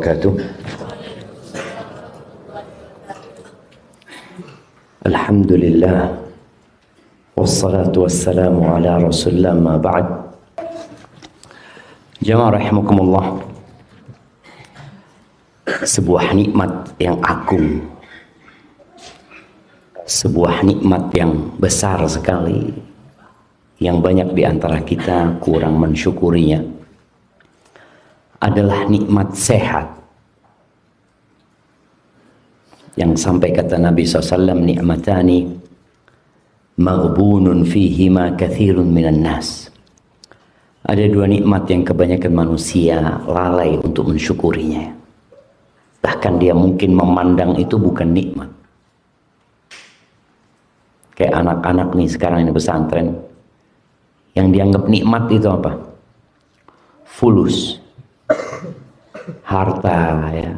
wabarakatuh. Alhamdulillah, wassalatu wassalamu ala rasulillah, ma ba'd. Jamaah rahimakumullah, sebuah nikmat yang agung, sebuah nikmat yang besar sekali, yang banyak di antara kita kurang mensyukurinya, adalah nikmat sehat. Yang sampai kata Nabi SAW, ni'matani maghbunun fihima kathirun minan nas. Ada dua nikmat yang kebanyakan manusia lalai untuk mensyukurinya. Bahkan dia mungkin memandang itu bukan nikmat. Kayak anak-anak nih sekarang ini pesantren, yang dianggap nikmat itu apa? Fulus, harta, ya.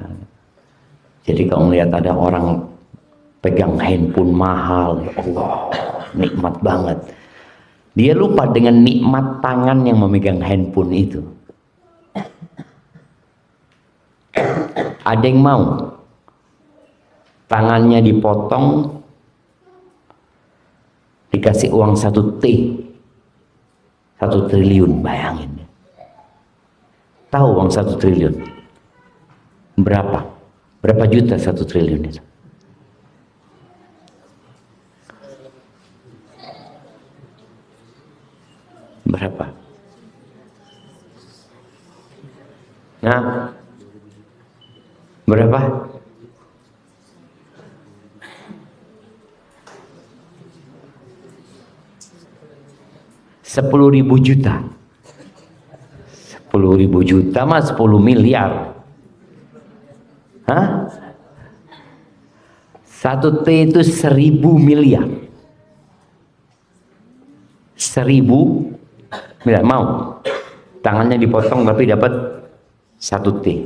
Jadi kalau melihat ada orang pegang handphone mahal, ya Allah, nikmat banget. Dia lupa dengan nikmat tangan yang memegang handphone itu. Ada yang mau tangannya dipotong, dikasih uang 1 triliun, bayangin. Tahu uang 1 triliun? Berapa? Berapa juta 1 triliun itu? Berapa? Nah, berapa? $10.000 juta. 10.000 juta mah 10 miliar. Hah? 1 T itu 1.000 miliar. 1.000 miliar. Mau tangannya dipotong tapi dapat 1 T.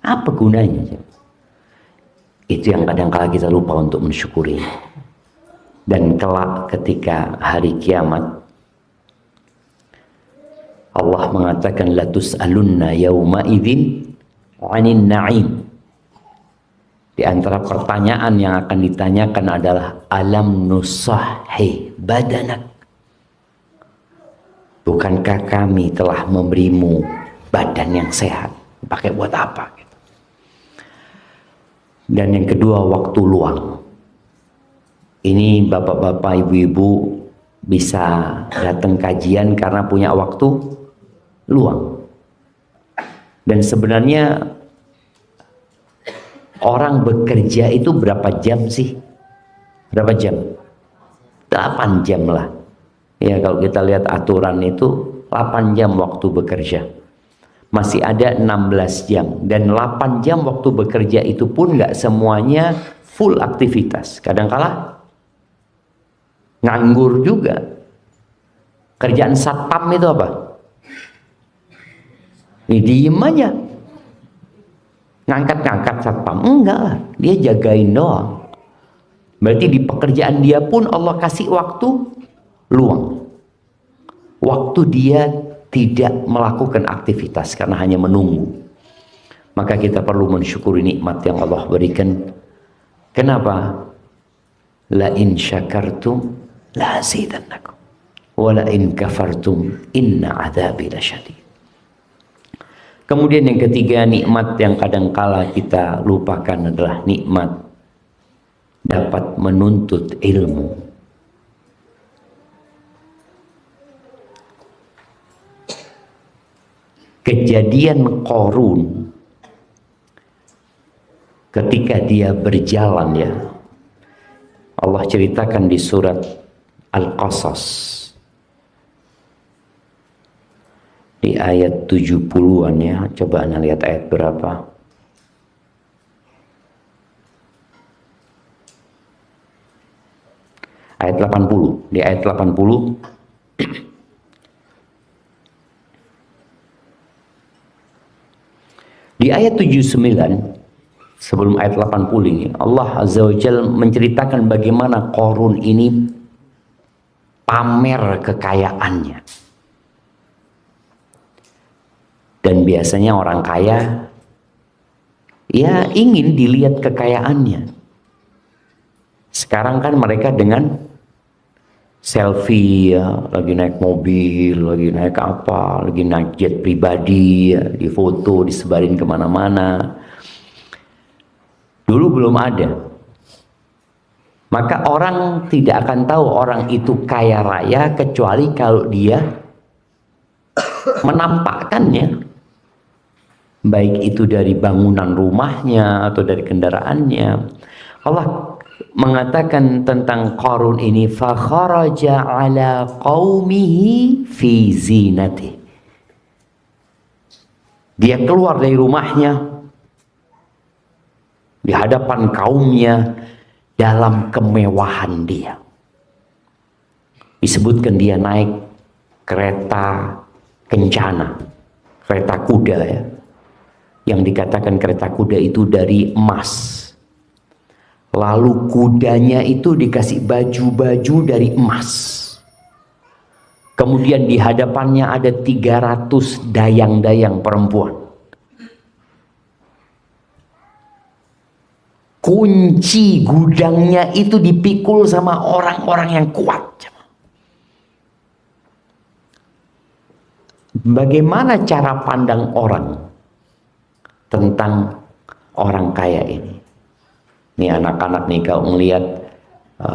Apa gunanya? Itu yang kadang-kala kita lupa untuk mensyukuri. Dan kelak ketika hari kiamat, Allah mengatakan la tus'alunna yauma idzin 'anin na'im. Di antara pertanyaan yang akan ditanyakan adalah alam nusahhi badanak. Bukankah kami telah memberimu badan yang sehat? Pakai buat apa? Gitu. Dan yang kedua, waktu luang. Ini bapak-bapak, ibu-ibu bisa datang kajian karena punya waktu luang. Dan sebenarnya orang bekerja itu berapa jam sih? Berapa jam? 8 jam lah. Ya, kalau kita lihat aturan itu 8 jam waktu bekerja. Masih ada 16 jam. Dan 8 jam waktu bekerja itu pun nggak semuanya full aktivitas. Kadang-kala nganggur juga. Kerjaan satpam itu apa? Diem aja. Ngangkat-ngangkat satpam? Enggak lah, dia jagain doang. Berarti di pekerjaan dia pun Allah kasih waktu luang. Waktu dia tidak melakukan aktivitas karena hanya menunggu. Maka kita perlu mensyukuri nikmat yang Allah berikan. Kenapa? La in syakartum la azidannakum wa la in kafartum inna adzabi lasyadid. Kemudian yang ketiga, nikmat yang kadangkala kita lupakan adalah nikmat dapat menuntut ilmu. Kejadian Qarun ketika dia berjalan, ya, Allah ceritakan di surat Al-Qasas di ayat 70-an, ya. Coba Anda lihat ayat berapa. Ayat 80. Di ayat 80 di ayat 79 sebelum ayat 80 ini, Allah Azza wa Jalla menceritakan bagaimana Qarun ini pamer kekayaannya. Dan biasanya orang kaya ya ingin dilihat kekayaannya. Sekarang kan mereka dengan selfie ya, lagi naik mobil, lagi naik apa, lagi naik jet pribadi ya, difoto, disebarin kemana-mana. Dulu belum ada. Maka orang tidak akan tahu orang itu kaya raya kecuali kalau dia menampakkannya. Baik itu dari bangunan rumahnya atau dari kendaraannya. Allah mengatakan tentang Qarun ini, fa kharaja ala qaumihi fi zinati. Dia keluar dari rumahnya di hadapan kaumnya dalam kemewahan dia. Disebutkan dia naik kereta kencana, kereta kuda ya. Yang dikatakan kereta kuda itu dari emas. Lalu kudanya itu dikasih baju-baju dari emas. Kemudian di hadapannya ada 300 dayang-dayang perempuan. Kunci gudangnya itu dipikul sama orang-orang yang kuat. Bagaimana cara pandang orang tentang orang kaya ini? Nih anak-anak nih, kalau melihat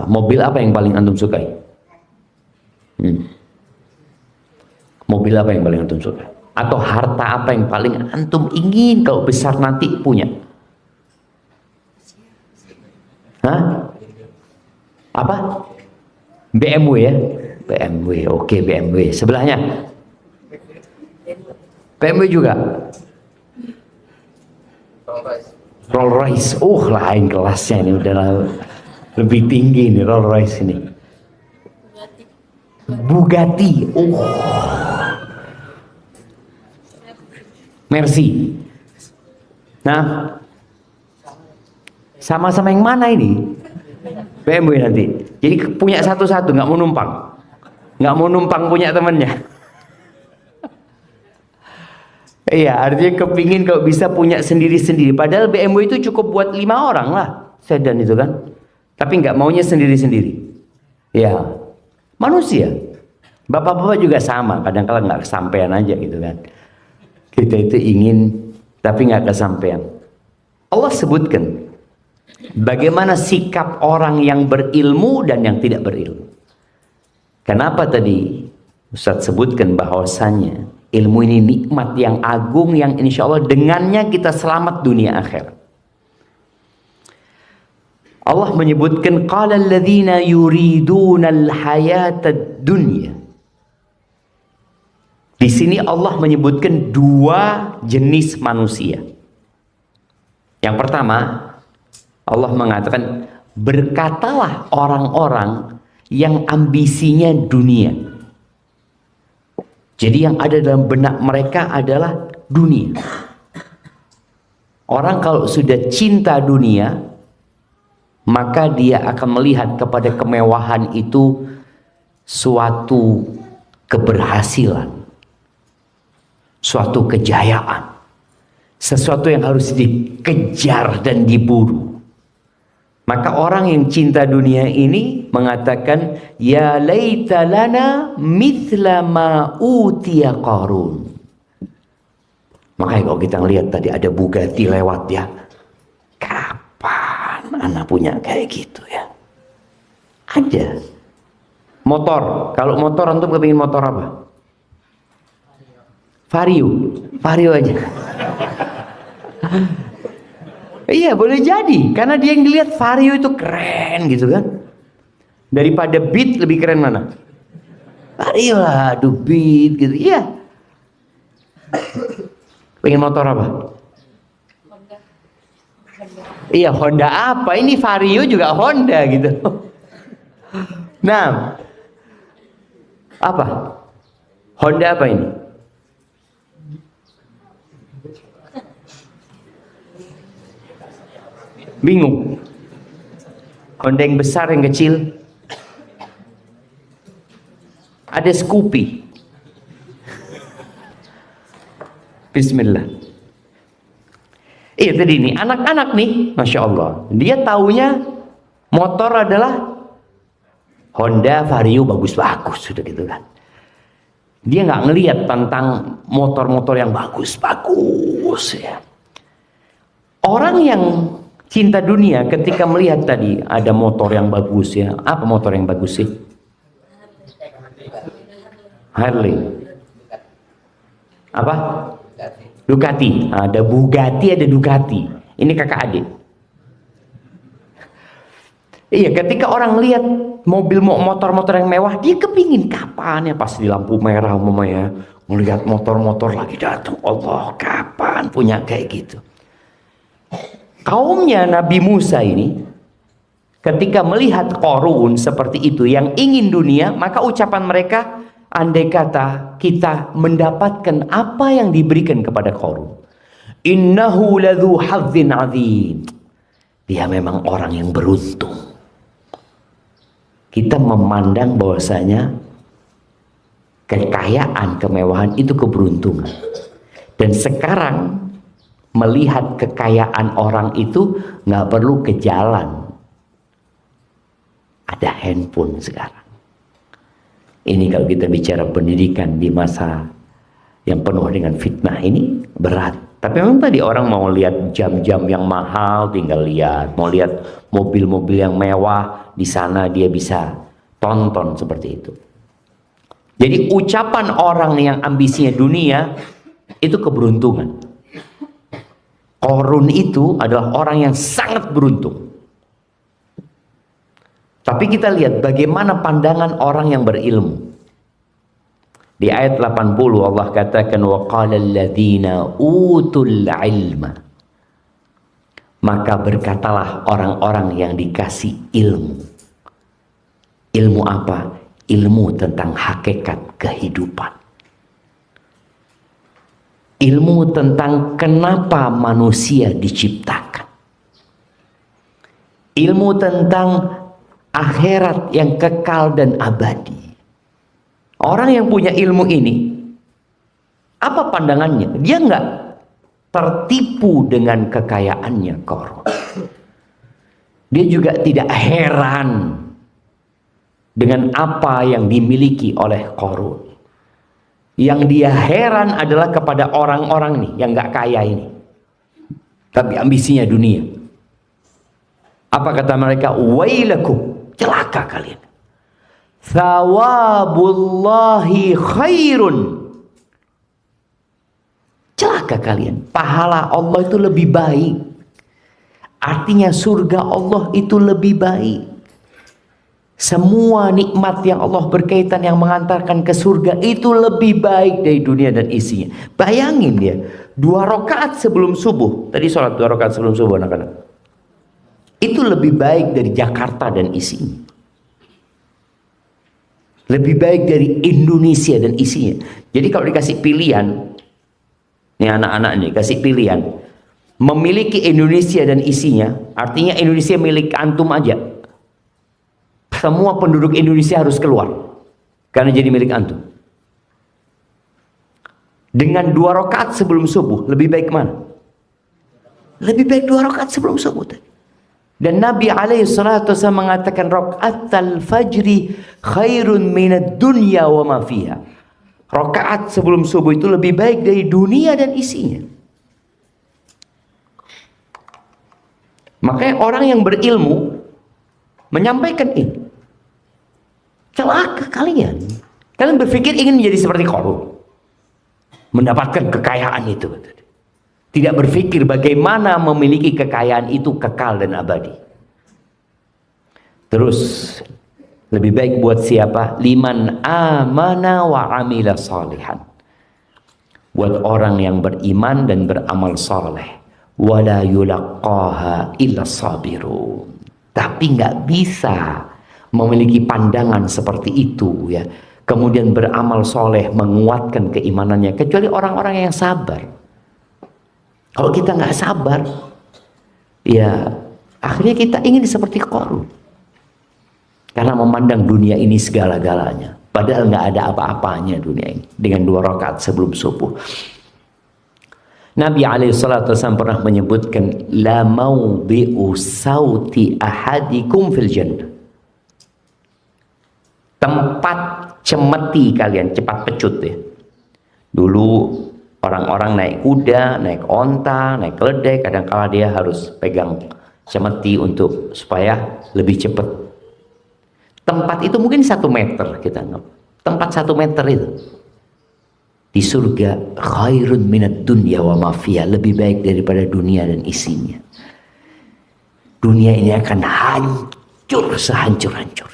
mobil apa yang paling antum sukai? Mobil apa yang paling antum sukai? Atau harta apa yang paling antum ingin kalau besar nanti punya? Hah? Apa? BMW ya? BMW, oke BMW. Sebelahnya? BMW juga? Rolls Royce, lain kelasnya ini, udah lebih tinggi nih Rolls Royce ini. Bugatti, Mercy. Nah, sama-sama yang mana ini? BMW nanti. Jadi punya satu-satu, nggak mau numpang punya temannya. Iya, artinya kepingin kalau bisa punya sendiri-sendiri. Padahal BMW itu cukup buat 5 orang lah, sedan itu kan. Tapi nggak maunya sendiri-sendiri. Ya, manusia. Bapak-bapak juga sama, kadang-kadang nggak kesampaian aja gitu kan. Kita itu ingin, tapi nggak kesampaian. Allah sebutkan bagaimana sikap orang yang berilmu dan yang tidak berilmu. Kenapa tadi Ustadz sebutkan bahwasannya ilmu ini nikmat yang agung yang insya Allah dengannya kita selamat dunia akhirat. Allah menyebutkan qala alladzina yuriduna al-hayatad dunya. Di sini Allah menyebutkan 2 jenis manusia. Yang pertama, Allah mengatakan berkatalah orang-orang yang ambisinya dunia. Jadi yang ada dalam benak mereka adalah dunia. Orang kalau sudah cinta dunia, maka dia akan melihat kepada kemewahan itu suatu keberhasilan, suatu kejayaan, sesuatu yang harus dikejar dan diburu. Maka orang yang cinta dunia ini mengatakan, ya laita lana mithla ma utiya Qarun. Makanya kalau kita lihat tadi ada Bugatti lewat ya, kapan anak punya kayak gitu ya? Ada. Motor, kalau motor antum kepingin motor apa? Vario aja. Iya boleh jadi, karena dia yang dilihat Vario itu keren gitu kan. Daripada Beat lebih keren mana? Vario lah, aduh Beat gitu. Iya. Pengen motor apa? Honda. Iya Honda apa? Ini Vario juga Honda gitu. Nah, apa? Honda apa ini? Bingung. Honda yang besar, yang kecil. Ada Scoopy. Bismillah. Iya tadi nih, anak-anak nih, Masya Allah, dia taunya motor adalah Honda Vario bagus-bagus, sudah gitu kan. Dia nggak ngelihat tentang motor-motor yang bagus-bagus ya. Orang yang cinta dunia ketika melihat tadi ada motor yang bagus ya. Apa motor yang bagus sih? Harley. Apa? Ducati. Ada Bugatti, ada Ducati. Ini kakak adik. Iya, ketika orang lihat mobil motor-motor yang mewah, dia kepingin kapan ya pas di lampu merah umpamanya melihat motor-motor lagi datang. Allah, kapan punya kayak gitu. Kaumnya Nabi Musa ini ketika melihat Qarun seperti itu yang ingin dunia, maka ucapan mereka, andai kata kita mendapatkan apa yang diberikan kepada Qarun, innahu ladzu hadzin adzim, dia memang orang yang beruntung. Kita memandang bahwasanya kekayaan, kemewahan itu keberuntungan. Dan sekarang melihat kekayaan orang itu nggak perlu ke jalan. Ada handphone sekarang. Ini kalau kita bicara pendidikan di masa yang penuh dengan fitnah ini berat. Tapi memang tadi orang mau lihat jam-jam yang mahal, tinggal lihat. Mau lihat mobil-mobil yang mewah, di sana dia bisa tonton seperti itu. Jadi ucapan orang yang ambisinya dunia itu keberuntungan. Qarun itu adalah orang yang sangat beruntung. Tapi kita lihat bagaimana pandangan orang yang berilmu. Di ayat 80 Allah katakan wa qala alladziina utul ilma, maka berkatalah orang-orang yang dikasih ilmu. Ilmu apa? Ilmu tentang hakikat kehidupan. Ilmu tentang kenapa manusia diciptakan. Ilmu tentang akhirat yang kekal dan abadi. Orang yang punya ilmu ini, apa pandangannya? Dia nggak tertipu dengan kekayaannya Qarun. Dia juga tidak heran dengan apa yang dimiliki oleh Qarun. Yang dia heran adalah kepada orang-orang nih yang nggak kaya ini, tapi ambisinya dunia. Apa kata mereka? Wailakum, celaka kalian. Thawabullahi khairun, celaka kalian, pahala Allah itu lebih baik. Artinya surga Allah itu lebih baik. Semua nikmat yang Allah berkaitan yang mengantarkan ke surga itu lebih baik dari dunia dan isinya. Bayangin dia 2 rakaat sebelum subuh. Tadi sholat 2 rakaat sebelum subuh anak-anak, itu lebih baik dari Jakarta dan isinya. Lebih baik dari Indonesia dan isinya. Jadi kalau dikasih pilihan, nih anak-anak nih kasih pilihan, memiliki Indonesia dan isinya, artinya Indonesia milik antum aja. Semua penduduk Indonesia harus keluar karena jadi milik antum. Dengan 2 rakaat sebelum subuh, lebih baik mana? Lebih baik 2 rakaat sebelum subuh tadi. Dan Nabi SAW mengatakan rakaatul fajri khairun minad dunya wa ma fiha. Rakaat sebelum subuh itu lebih baik dari dunia dan isinya. Makanya orang yang berilmu menyampaikan ini. Celaka kalian. Kalian berpikir ingin menjadi seperti Qarun, mendapatkan kekayaan itu. Tidak berpikir bagaimana memiliki kekayaan itu kekal dan abadi. Terus lebih baik buat siapa? Liman amana wa amila salihan. Buat orang yang beriman dan beramal saleh. Wala yulaqqaha illa sabirun. Tapi nggak bisa memiliki pandangan seperti itu ya. Kemudian beramal soleh, menguatkan keimanannya, kecuali orang-orang yang sabar. Kalau kita nggak sabar, ya akhirnya kita ingin seperti Qarun. Karena memandang dunia ini segala-galanya. Padahal nggak ada apa-apanya dunia ini. Dengan 2 rakaat sebelum subuh. Nabi SAW pernah menyebutkan la mawdi'u sauti ahadikum fil jannah. Tempat cemeti kalian, cepat pecut ya. Dulu orang-orang naik kuda, naik onta, naik keledai, kadang-kala dia harus pegang cemeti untuk supaya lebih cepat. Tempat itu mungkin 1 meter kita anggap. Tempat 1 meter itu di surga khairun minad dunya wa ma fiha, lebih baik daripada dunia dan isinya. Dunia ini akan hancur sehancur-hancur.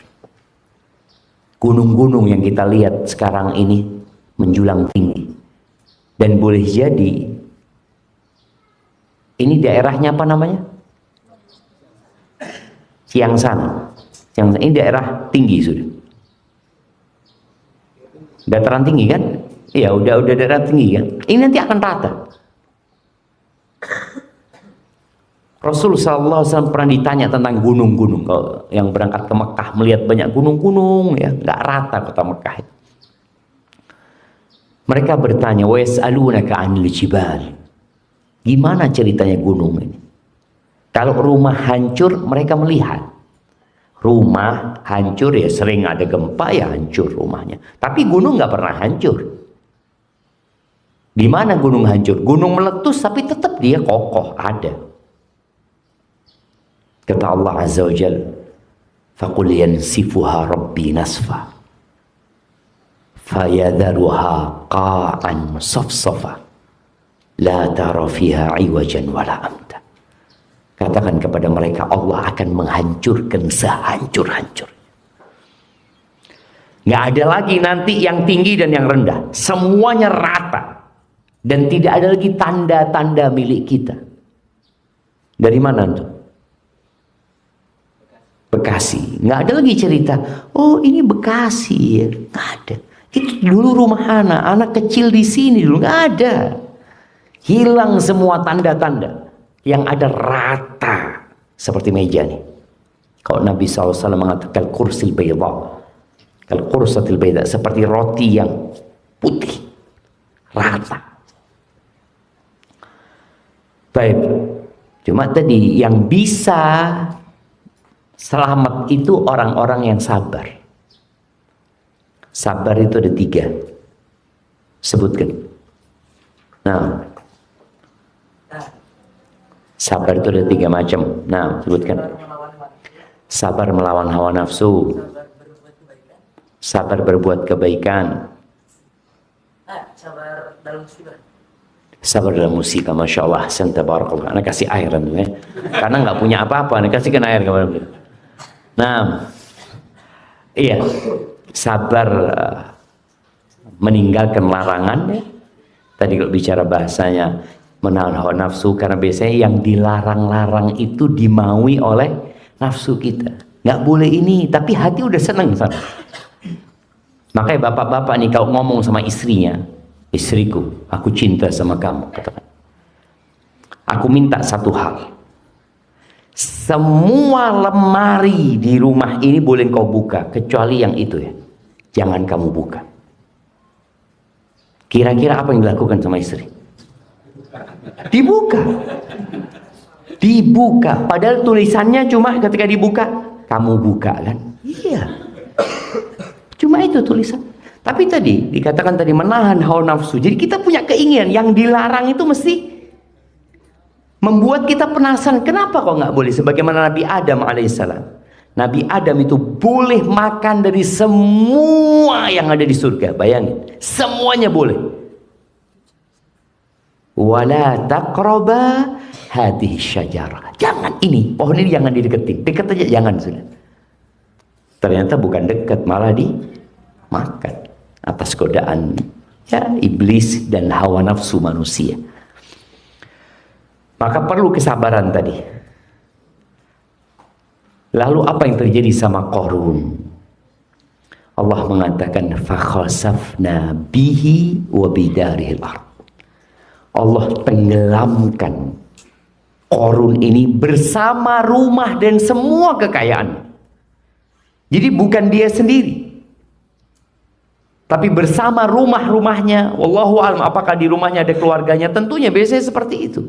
Gunung-gunung yang kita lihat sekarang ini menjulang tinggi. Dan boleh jadi ini daerahnya apa namanya? Ciangsana. Ciangsana ini daerah tinggi sudah. Dataran tinggi kan? Iya, udah daerah tinggi kan. Ini nanti akan rata. Rasul SAW pernah ditanya tentang gunung-gunung. Kalau yang berangkat ke Mekah melihat banyak gunung-gunung, ya nggak rata kota Mekah itu. Mereka bertanya, wa yas'alunaka 'anil jibal. Gimana ceritanya gunung ini? Kalau rumah hancur, mereka melihat. Rumah hancur ya sering ada gempa ya hancur rumahnya. Tapi gunung nggak pernah hancur. Di mana gunung hancur? Gunung meletus tapi tetap dia kokoh ada. Kata Allah Azza wa Jalla, faqul yansifuha rabbi nasfa fayadharuha qa'an safsafa la tara fiha iwajan wala amta. Katakan kepada mereka, Allah akan menghancurkan sehancur-hancur. Nggak ada lagi nanti yang tinggi dan yang rendah, semuanya rata. Dan tidak ada lagi tanda-tanda milik kita. Dari mana tuh? Bekasi. Nggak ada lagi cerita, oh ini Bekasi ya. Nggak ada. Itu dulu rumah anak kecil di sini dulu. Nggak ada. Hilang semua tanda-tanda. Yang ada rata. Seperti meja nih. Kalau Nabi SAW mengatakan kursil bayda. Kalau kursatil bayda. Seperti roti yang putih. Rata. Baik, cuma tadi yang bisa selamat itu orang-orang yang sabar. Sabar itu ada 3. Sebutkan. Nah, sabar itu ada 3 macam. Nah, sebutkan. Sabar melawan hawa nafsu. Sabar berbuat kebaikan. Sabar dalam musibah. Sabar dalam musibah, Masya Allah. Tabarakallah. Anak kasih air ya. Karena nggak punya apa-apa, anak kasihkan air kepada beliau. Nah, iya, sabar meninggalkan larangan ya. Tadi kalau bicara bahasanya menahan hawa nafsu, karena biasanya yang dilarang-larang itu dimaui oleh nafsu kita. Nggak boleh ini, tapi hati udah seneng sana. Makanya bapak-bapak nih kalau ngomong sama istrinya, istriku, aku cinta sama kamu, katakan. Aku minta satu hal. Semua lemari di rumah ini boleh kau buka, kecuali yang itu ya. Jangan kamu buka. Kira-kira apa yang dilakukan sama istri? Dibuka. Dibuka. Padahal tulisannya cuma ketika dibuka, kamu buka kan? Iya. Cuma itu tulisan. Tapi tadi dikatakan tadi menahan hawa nafsu. Jadi kita punya keinginan yang dilarang itu mesti membuat kita penasaran. Kenapa kok nggak boleh? Sebagaimana Nabi Adam alaihissalam. Nabi Adam itu boleh makan dari semua yang ada di surga. Bayangin, semuanya boleh. Wala taqraba hadhihi syajarah. Jangan ini, pohon ini jangan dideketin. Dekat aja jangan sudah. Ternyata bukan dekat, malah dimakan. Atas godaan ya iblis dan hawa nafsu manusia. Maka perlu kesabaran tadi. Lalu apa yang terjadi sama Qarun? Allah mengatakan fakhasafna bihi wa bidarihil ardh. Allah tenggelamkan Qarun ini bersama rumah dan semua kekayaan. Jadi bukan dia sendiri. Tapi bersama rumah-rumahnya, wallahu a'lam apakah di rumahnya ada keluarganya, tentunya biasanya seperti itu.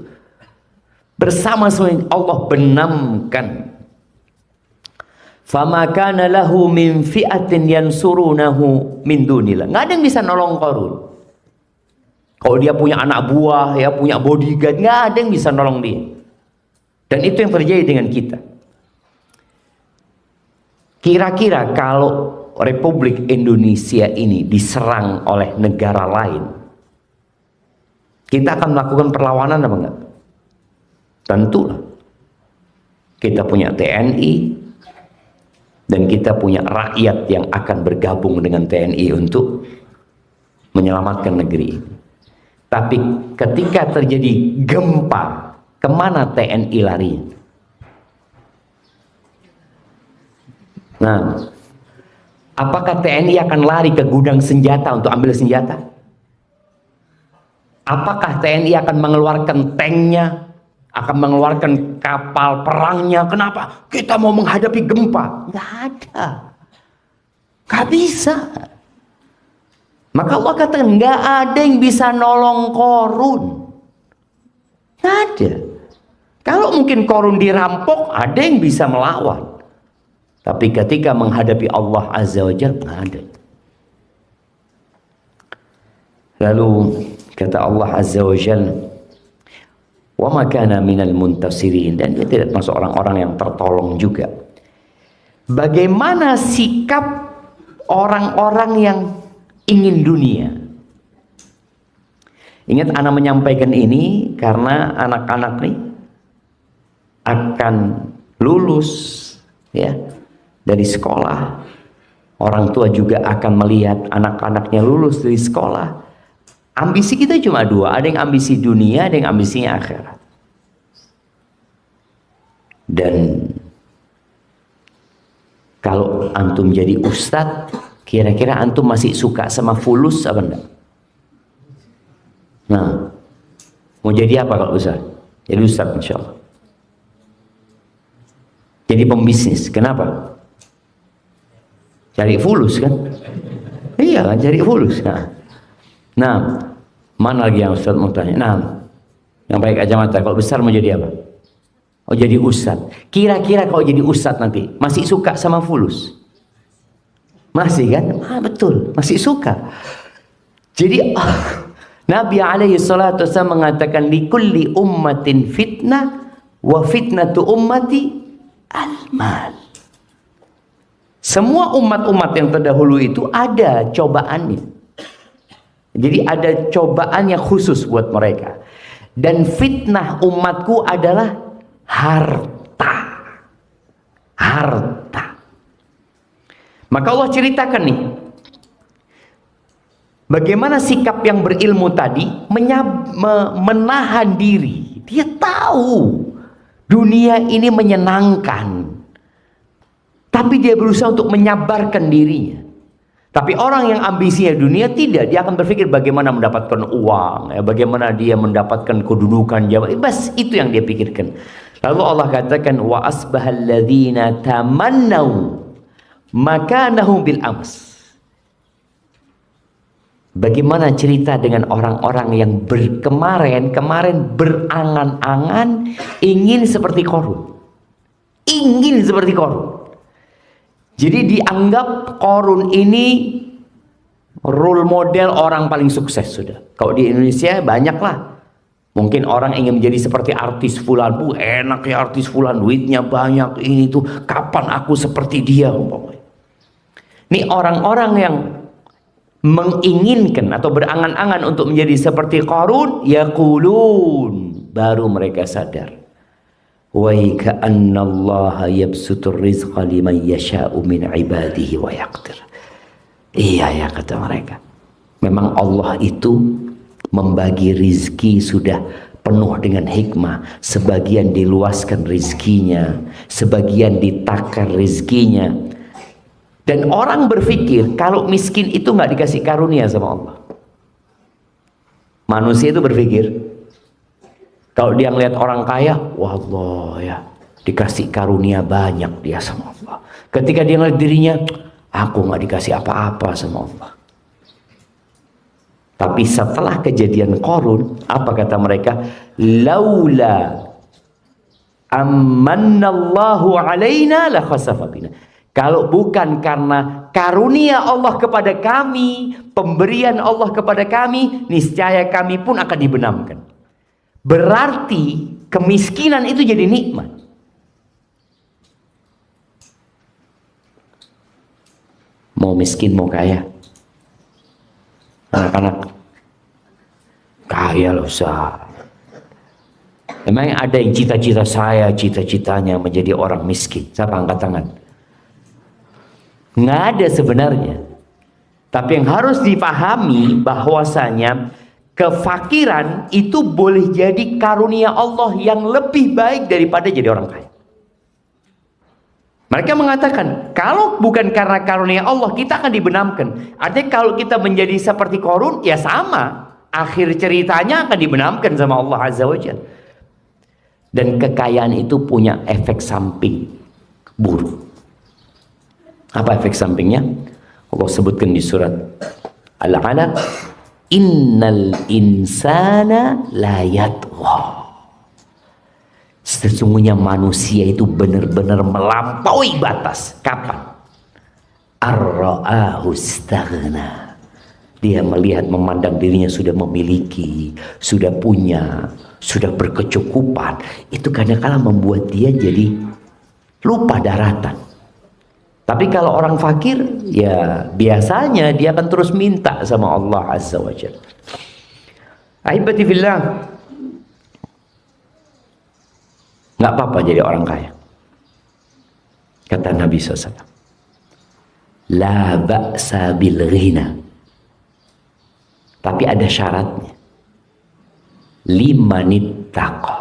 Bersama semuanya Allah benamkan. Fama kana lahu min fi'atin yansurunahu min dunillah. Enggak ada yang bisa nolong Qarun. Kalau dia punya anak buah, ya punya bodyguard, enggak ada yang bisa nolong dia. Dan itu yang terjadi dengan kita. Kira-kira kalau Republik Indonesia ini diserang oleh negara lain, kita akan melakukan perlawanan apa enggak? Tentulah. Kita punya TNI dan kita punya rakyat yang akan bergabung dengan TNI untuk menyelamatkan negeri ini. Tapi ketika terjadi gempa, kemana TNI lari? Nah, apakah TNI akan lari ke gudang senjata untuk ambil senjata? Apakah TNI akan mengeluarkan tanknya, akan mengeluarkan kapal perangnya? Kenapa? Kita mau menghadapi gempa. Nggak ada. Nggak bisa. Maka Allah katakan, nggak ada yang bisa nolong Qarun. Nggak ada. Kalau mungkin Qarun dirampok, ada yang bisa melawan. Tapi ketika menghadapi Allah Azza wa Jalla, nggak ada. Lalu kata Allah Azza wa Jalla, wa ma kana minal muntasirin, dan dia tidak masuk orang-orang yang tertolong juga. Bagaimana sikap orang-orang yang ingin dunia? Ingat, anak menyampaikan ini karena anak-anak nih akan lulus ya dari sekolah. Orang tua juga akan melihat anak-anaknya lulus dari sekolah. Ambisi kita cuma dua, ada yang ambisi dunia, ada yang ambisinya akhirat. Dan kalau antum jadi ustadz, kira-kira antum masih suka sama fulus apa enggak? Nah, mau jadi apa kalau ustadz? Jadi ustadz insya Allah. Jadi pembisnis, kenapa? Cari fulus kan? Iya kan, cari fulus. Nah, mana lagi yang ustaz mau tanya? Nah, yang pakai kacamata, kalau besar mau jadi apa? Oh, jadi ustaz. Kira-kira kalau jadi ustaz nanti masih suka sama fulus? Masih kan? Ah, betul, masih suka. Jadi Nabi alaihi salatu wasallam mengatakan, likulli ummatin fitnah wa fitnatu ummati al-mal. Semua umat-umat yang terdahulu itu ada cobaannya. Jadi ada cobaan yang khusus buat mereka. Dan fitnah umatku adalah harta. Harta. Maka Allah ceritakan nih, bagaimana sikap yang berilmu tadi menahan diri. Dia tahu dunia ini menyenangkan, tapi dia berusaha untuk menyabarkan dirinya. Tapi orang yang ambisinya dunia tidak, dia akan berpikir bagaimana mendapatkan uang, ya, bagaimana dia mendapatkan kedudukan jabatan. Bas itu yang dia pikirkan. Lalu Allah katakan, wa asbahal ladzina tamannau makanahu bil ams. Bagaimana cerita dengan orang-orang yang kemarin berangan-angan ingin seperti Qarun. Ingin seperti Qarun. Jadi dianggap Qarun ini role model orang paling sukses sudah. Kalau di Indonesia banyaklah. Mungkin orang ingin menjadi seperti artis fulan. Enak ya artis fulan, duitnya banyak, ini tuh. Kapan aku seperti dia? Ini orang-orang yang menginginkan atau berangan-angan untuk menjadi seperti Qarun, yaqulun, baru mereka sadar. Wa ka'anna Allah yabsutur rizqa liman yasha'u min ibadihi wa yaqdir. Iya ya, kata mereka. Memang Allah itu membagi rizki sudah penuh dengan hikmah. Sebagian diluaskan rizkinya, sebagian ditakar rizkinya. Dan orang berpikir kalau miskin itu nggak dikasih karunia sama Allah. Manusia itu berpikir, kalau dia ngelihat orang kaya, wah Allah ya, dikasih karunia banyak dia sama Allah. Ketika dia ngelihat dirinya, aku nggak dikasih apa-apa sama Allah. Tapi setelah kejadian Qarun, apa kata mereka? Laula amannallahu alaina la khasafa bina. Kalau bukan karena karunia Allah kepada kami, pemberian Allah kepada kami, niscaya kami pun akan dibenamkan. Berarti kemiskinan itu jadi nikmat. Mau miskin mau kaya, anak-anak kaya loh Ustaz. Memang ada yang cita-cita saya, cita-citanya menjadi orang miskin. Siapa angkat tangan? Nggak ada sebenarnya. Tapi yang harus dipahami bahwasanya kefakiran itu boleh jadi karunia Allah yang lebih baik daripada jadi orang kaya. Mereka mengatakan, kalau bukan karena karunia Allah, kita akan dibenamkan. Artinya kalau kita menjadi seperti Qarun, ya sama. Akhir ceritanya akan dibenamkan sama Allah Azza wa Jalla. Dan kekayaan itu punya efek samping buruk. Apa efek sampingnya? Allah sebutkan di surat Al-Alaq, innal insana la yatgha. Sesungguhnya manusia itu benar-benar melampaui batas. Kapan? Ar-ra'ahu istaghna. Dia melihat, memandang dirinya sudah memiliki, sudah punya, sudah berkecukupan. Itu kadang-kala membuat dia jadi lupa daratan. Tapi kalau orang fakir, ya biasanya dia akan terus minta sama Allah Azza wa Jalla. Ahibati fillah, nggak apa-apa jadi orang kaya. Kata Nabi SAW, la ba'sa bil ghina. Tapi ada syaratnya. Limanittaqa.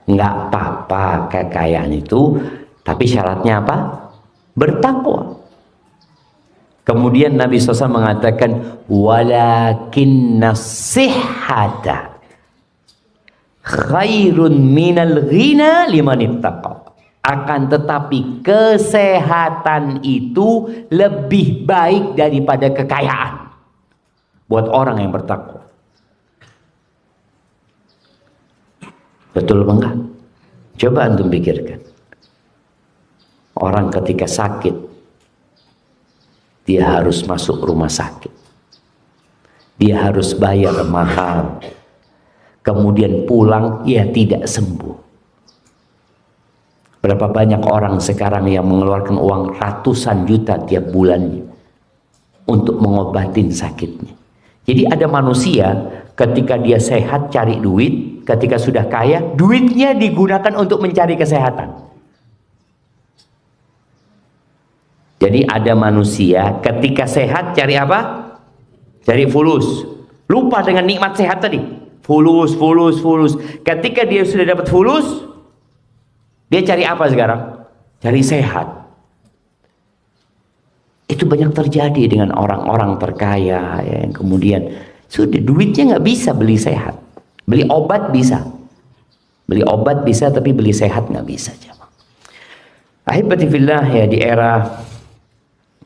Nggak apa-apa kekayaan itu, tapi syaratnya apa? Bertakwa. Kemudian Nabi SAW mengatakan, walakinna sihhata khairun minal ghina limanittaqa. Akan tetapi kesehatan itu lebih baik daripada kekayaan buat orang yang bertakwa. Betul apa enggak? Coba antum pikirkan. Orang ketika sakit, dia harus masuk rumah sakit. Dia harus bayar mahal. Kemudian pulang, ya tidak sembuh. Berapa banyak orang sekarang yang mengeluarkan uang ratusan juta tiap bulannya untuk mengobatin sakitnya. Jadi ada manusia ketika dia sehat cari duit, ketika sudah kaya, duitnya digunakan untuk mencari kesehatan. Jadi ada manusia ketika sehat cari apa? Cari fulus. Lupa dengan nikmat sehat tadi. Fulus. Ketika dia sudah dapat fulus, dia cari apa sekarang? Cari sehat. Itu banyak terjadi dengan orang-orang terkaya ya, yang kemudian sudah duitnya nggak bisa beli sehat. Beli obat bisa. Beli obat bisa, tapi beli sehat nggak bisa. Ahibati fillah, ya, di era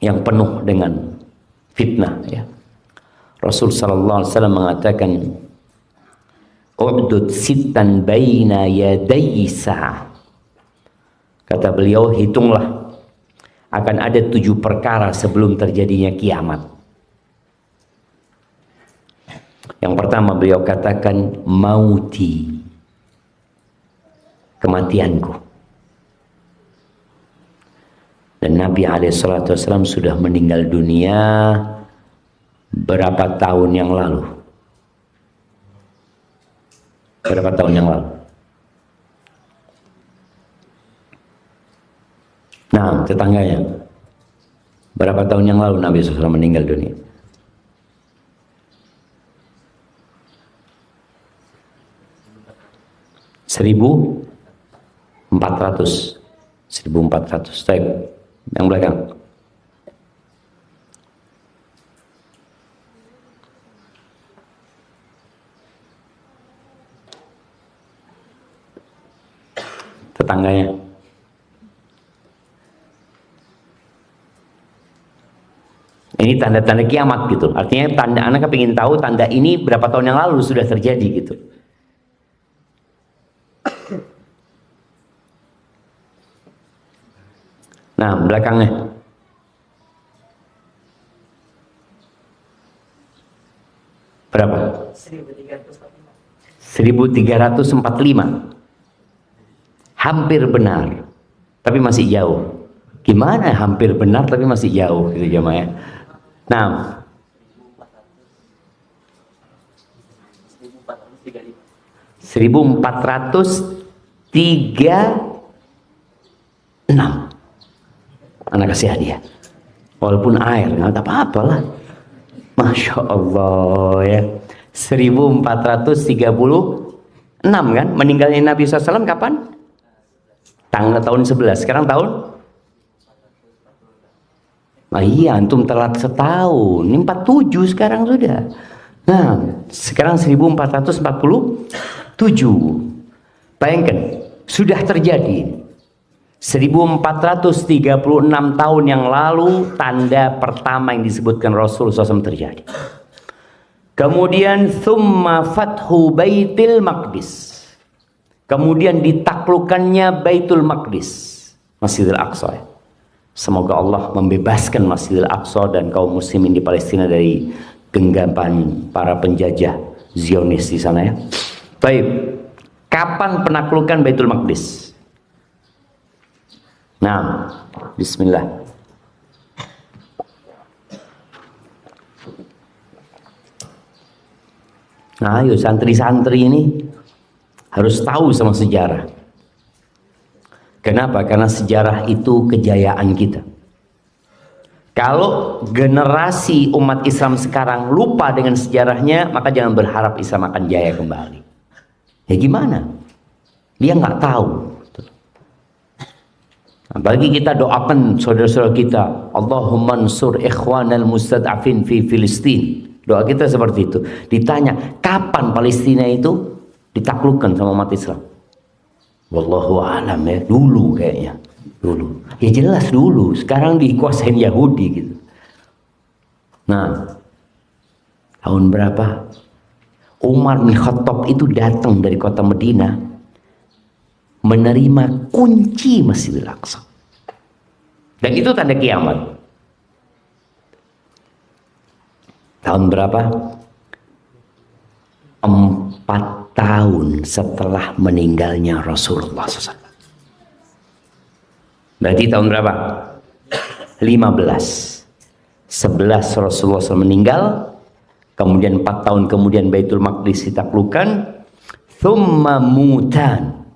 yang penuh dengan fitnah ya. Rasul sallallahu alaihi wasallam mengatakan, "U'dud sittan baina yaday sa'ah." Kata beliau, hitunglah akan ada 7 perkara sebelum terjadinya kiamat. Yang pertama beliau katakan, mauti, kematianku. Dan Nabi SAW sudah meninggal dunia berapa tahun yang lalu? Berapa tahun yang lalu? Nah, tetangganya. Berapa tahun yang lalu Nabi SAW meninggal dunia? Seribu 1400. Baik. Yang belakang. Tetangganya. Ini tanda-tanda kiamat gitu. Artinya tanda, anak kepingin tahu tanda ini berapa tahun yang lalu sudah terjadi gitu. Nah, belakangnya. Berapa? 1345. Hampir benar, tapi masih jauh. Gimana hampir benar tapi masih jauh gitu jemaah. Nah, 1436. Anak kasih hadiah. Walaupun air, nggak apa-apa lah. Masya Allah ya. 1436 kan? Meninggalnya Nabi SAW kapan? Tahun 11. Sekarang tahun? Nah, iya, antum telat setahun. Ini 47 sekarang sudah. Nah, sekarang 1447. Bayangkan, sudah terjadi. 1436 tahun yang lalu tanda pertama yang disebutkan Rasul SAW terjadi. Kemudian thumma fathu Baitul Maqdis. Kemudian ditaklukkannya Baitul Maqdis, Masjidil Aqsa. Semoga Allah membebaskan Masjidil Aqsa dan kaum muslimin di Palestina dari genggaman para penjajah Zionis di sana ya. Baik. Kapan penaklukan Baitul Maqdis? Nah, bismillah. Nah, ayo santri-santri ini harus tahu sama sejarah. Kenapa? Karena sejarah itu kejayaan kita. Kalau generasi umat Islam sekarang lupa dengan sejarahnya, maka jangan berharap Islam akan jaya kembali. Ya gimana? Dia nggak tahu. Nah, bagi kita doakan saudara-saudara kita, Allahumma ansur ikhwanal mustad'afin fi Filistin. Doa kita seperti itu. Ditanya, kapan Palestina itu ditaklukkan sama umat Islam? Wallahu a'lam ya, dulu kayaknya. Dulu. Ya jelas dulu, sekarang dikuasain Yahudi gitu. Nah, tahun berapa? Umar bin Khattab itu datang dari kota Madinah menerima kunci Masjidil Aqsa. Dan itu tanda kiamat. Tahun berapa? 4 tahun setelah meninggalnya Rasulullah SAW. Berarti tahun berapa? 15. 11 Rasulullah SAW meninggal, kemudian 4 tahun kemudian Baitul Maqdis ditaklukkan. Thumma mutan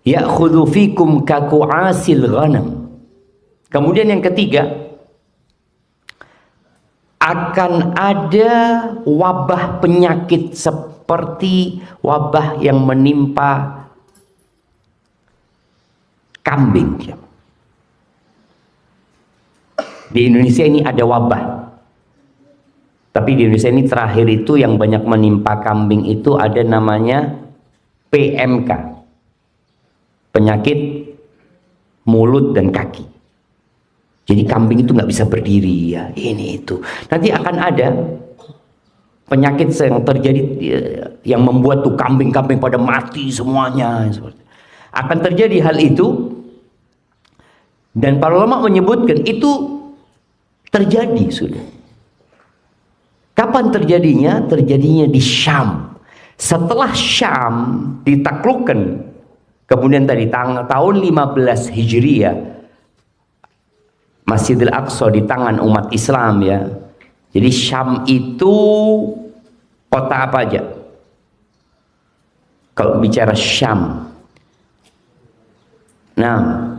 ya'khudhu fikum kaku'asil ghanam. Kemudian yang ketiga, akan ada wabah penyakit seperti wabah yang menimpa kambing. Di Indonesia ini ada wabah. Tapi di Indonesia ini terakhir itu yang banyak menimpa kambing itu ada namanya PMK. Penyakit mulut dan kaki. Jadi kambing itu nggak bisa berdiri ya, ini itu. Nanti akan ada penyakit yang terjadi yang membuat tuh kambing-kambing pada mati semuanya. Akan terjadi hal itu, dan para ulama menyebutkan itu terjadi sudah. Kapan terjadinya? Terjadinya di Syam. Setelah Syam ditaklukkan, kemudian tadi tahun 15 Hijriah, Masjidil Aqsa di tangan umat Islam ya. Jadi Syam itu kota apa aja? Kalau bicara Syam. Nah,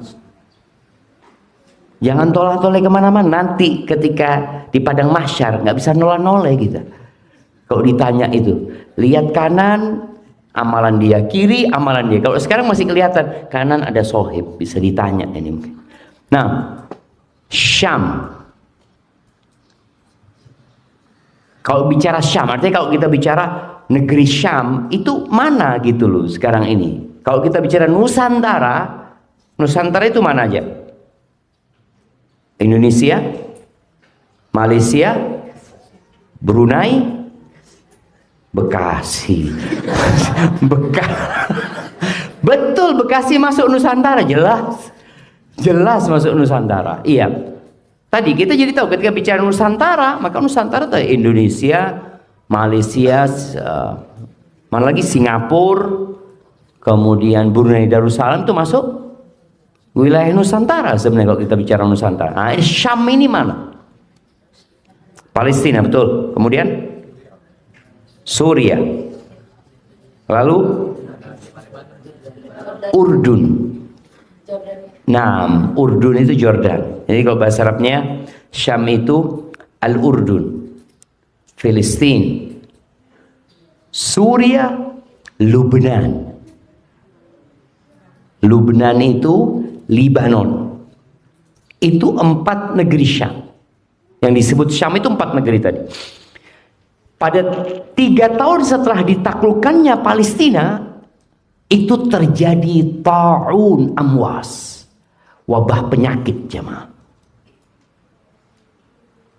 jangan tolak-tolak kemana-mana. Nanti ketika di padang mahsyar nggak bisa nolak-nolak gitu. Kalau ditanya itu, lihat kanan, amalan dia, kiri, amalan dia. Kalau sekarang masih kelihatan kanan ada sohib, bisa ditanya ini mungkin. Nah, Syam. Kalau bicara Syam, artinya kalau kita bicara negeri Syam itu mana gitu loh sekarang ini. Kalau kita bicara Nusantara, Nusantara itu mana aja? Indonesia, Malaysia, Brunei, Bekasi. Betul, Bekasi masuk Nusantara, jelas. Jelas masuk Nusantara. Iya. Tadi kita jadi tahu ketika bicara Nusantara, maka Nusantara itu Indonesia, Malaysia, mana lagi Singapura, kemudian Brunei Darussalam itu masuk wilayah Nusantara sebenarnya kalau kita bicara Nusantara. Nah, Syam ini mana? Palestina, betul. Kemudian Suriah. Lalu Urdun. Nah, Urdun itu Jordan. Jadi kalau bahasa Arabnya Syam itu Al-Urdun. Filistin. Suriah, Lubnan. Lubnan itu Libanon. Itu 4 negeri Syam. Yang disebut Syam itu 4 negeri tadi. Pada 3 tahun setelah ditaklukkannya Palestina, itu terjadi ta'un amwas, wabah penyakit jemaah,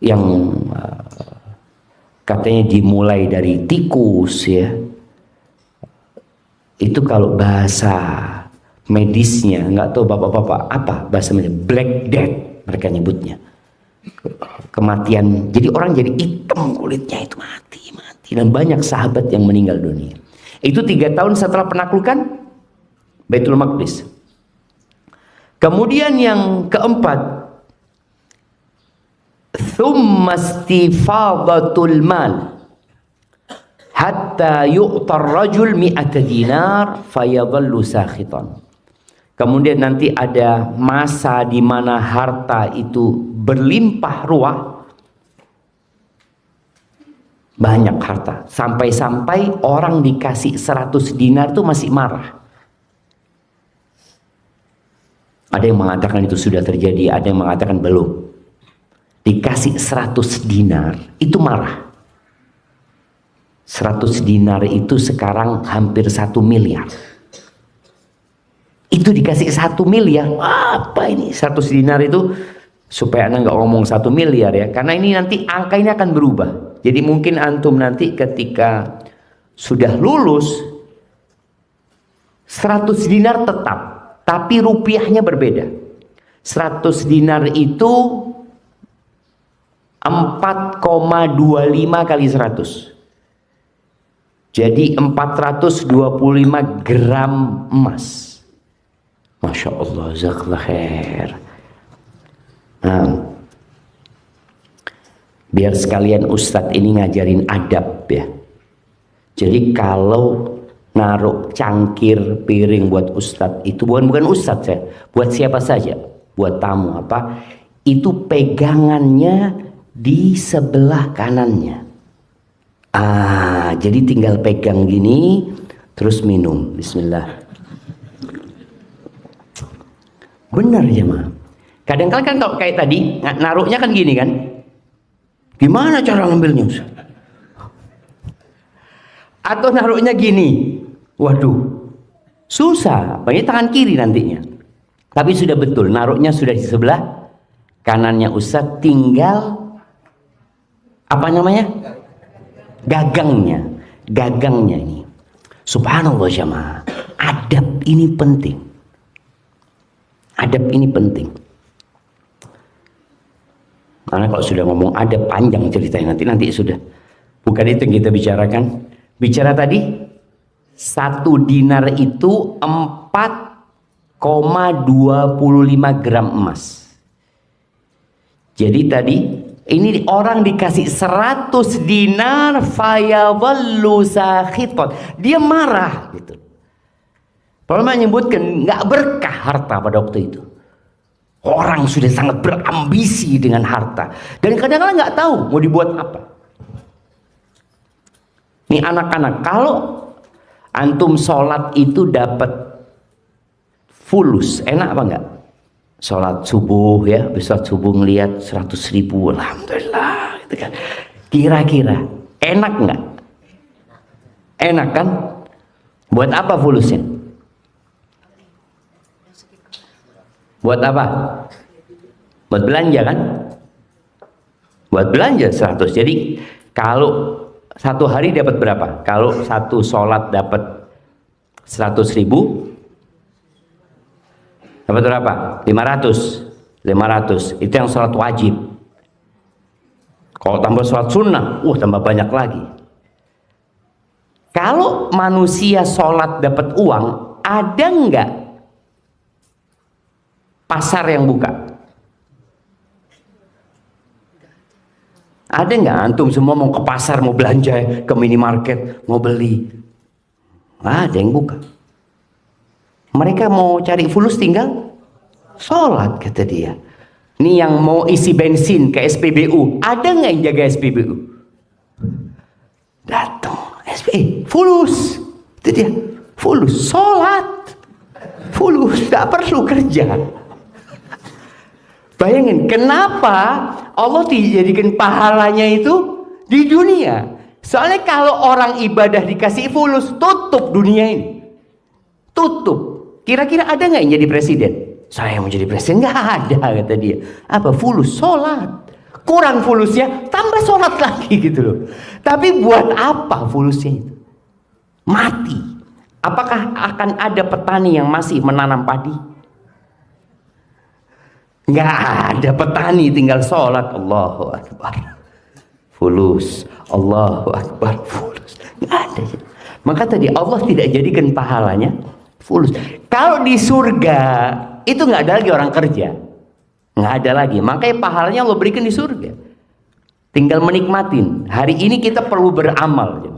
yang katanya dimulai dari tikus ya. Itu kalau bahasa medisnya, nggak tahu bapak-bapak apa bahasa medisnya, Black Death mereka nyebutnya, kematian. Jadi orang jadi hitam kulitnya, itu mati. Dan banyak sahabat yang meninggal dunia. Itu 3 tahun setelah penaklukan Baitul Maqdis. Kemudian yang keempat, thumma istifadatul mal hatta yu'tar rajul mi'ata dinar fayadhallu sakhitan. Kemudian nanti ada masa di mana harta itu berlimpah ruah, banyak harta, sampai-sampai orang dikasih 100 dinar itu masih marah. Ada yang mengatakan itu sudah terjadi, ada yang mengatakan belum. Dikasih 100 dinar itu marah. 100 dinar itu sekarang hampir 1 miliar. Itu dikasih 1 miliar. Apa ini 100 dinar itu? Supaya Anda nggak ngomong 1 miliar ya, karena ini nanti angka ini akan berubah. Jadi mungkin antum nanti ketika sudah lulus 100 dinar tetap, tapi rupiahnya berbeda. 100 dinar itu 4,25 kali 100. Jadi 425 gram emas. Masya Allah, jazakallah khair. Nah, biar sekalian Ustadz ini ngajarin adab ya. Jadi kalau naruh cangkir piring buat Ustadz itu bukan Ustadz ya, buat siapa saja, buat tamu apa, itu pegangannya di sebelah kanannya. Jadi tinggal pegang gini terus minum. Bismillah. Benar ya mah. Kadang-kadang kan kalau kayak tadi naruhnya kan gini kan. Gimana cara ngambilnya? Atau naruhnya gini. Waduh. Susah. Pakai tangan kiri nantinya. Tapi sudah betul. Naruhnya sudah di sebelah kanannya Ustadz. Tinggal apa namanya? Gagangnya. Gagangnya ini. Subhanallah jamaah. Adab ini penting. Adab ini penting. Karena kalau sudah ngomong ada panjang ceritanya, nanti sudah. Bukan itu yang kita bicarakan. Bicara tadi 1 dinar itu 4,25 gram emas. Jadi tadi ini orang dikasih 100 dinar fayadhallu sakhiton. Dia marah gitu. Kalau menyebutkan nggak berkah harta pada waktu itu. Orang sudah sangat berambisi dengan harta. Dan kadang-kadang nggak tahu mau dibuat apa. Nih anak-anak, kalau antum sholat itu dapat fulus, enak apa enggak? Sholat subuh ya, besok subuh ngelihat 100.000, alhamdulillah gitu kan. Kira-kira enak enggak? Enak kan? Buat apa fulusnya? Buat apa? Buat belanja kan? buat belanja 100. Jadi kalau satu hari dapat berapa? Kalau satu sholat dapat 100.000, dapat berapa? 500. Itu yang sholat wajib. Kalau tambah sholat sunnah, tambah banyak lagi. Kalau manusia sholat dapat uang, ada nggak pasar yang buka? Ada nggak antum semua mau ke pasar, mau belanja, ke minimarket, mau beli? Nggak ada yang buka. Mereka mau cari fulus tinggal sholat, kata dia. Ini yang mau isi bensin ke SPBU, ada nggak yang jaga SPBU? Datang fulus, itu dia, fulus, sholat, fulus, nggak perlu kerja. Bayangin, kenapa Allah dijadikan pahalanya itu di dunia? Soalnya kalau orang ibadah dikasih fulus, tutup dunia ini. Tutup. Kira-kira ada nggak yang jadi presiden? Saya mau jadi presiden? Nggak ada, kata dia. Apa? Fulus, sholat. Kurang fulusnya, tambah sholat lagi gitu loh. Tapi buat apa fulusnya itu? Mati. Apakah akan ada petani yang masih menanam padi? Nggak ada petani, tinggal sholat. Allahu Akbar, fulus. Allahu Akbar, fulus. Nggak ada. Maka tadi Allah tidak jadikan pahalanya fulus. Kalau di surga itu nggak ada lagi orang kerja, nggak ada lagi. Makanya pahalanya Allah berikan di surga. Tinggal menikmatin. Hari ini kita perlu beramal.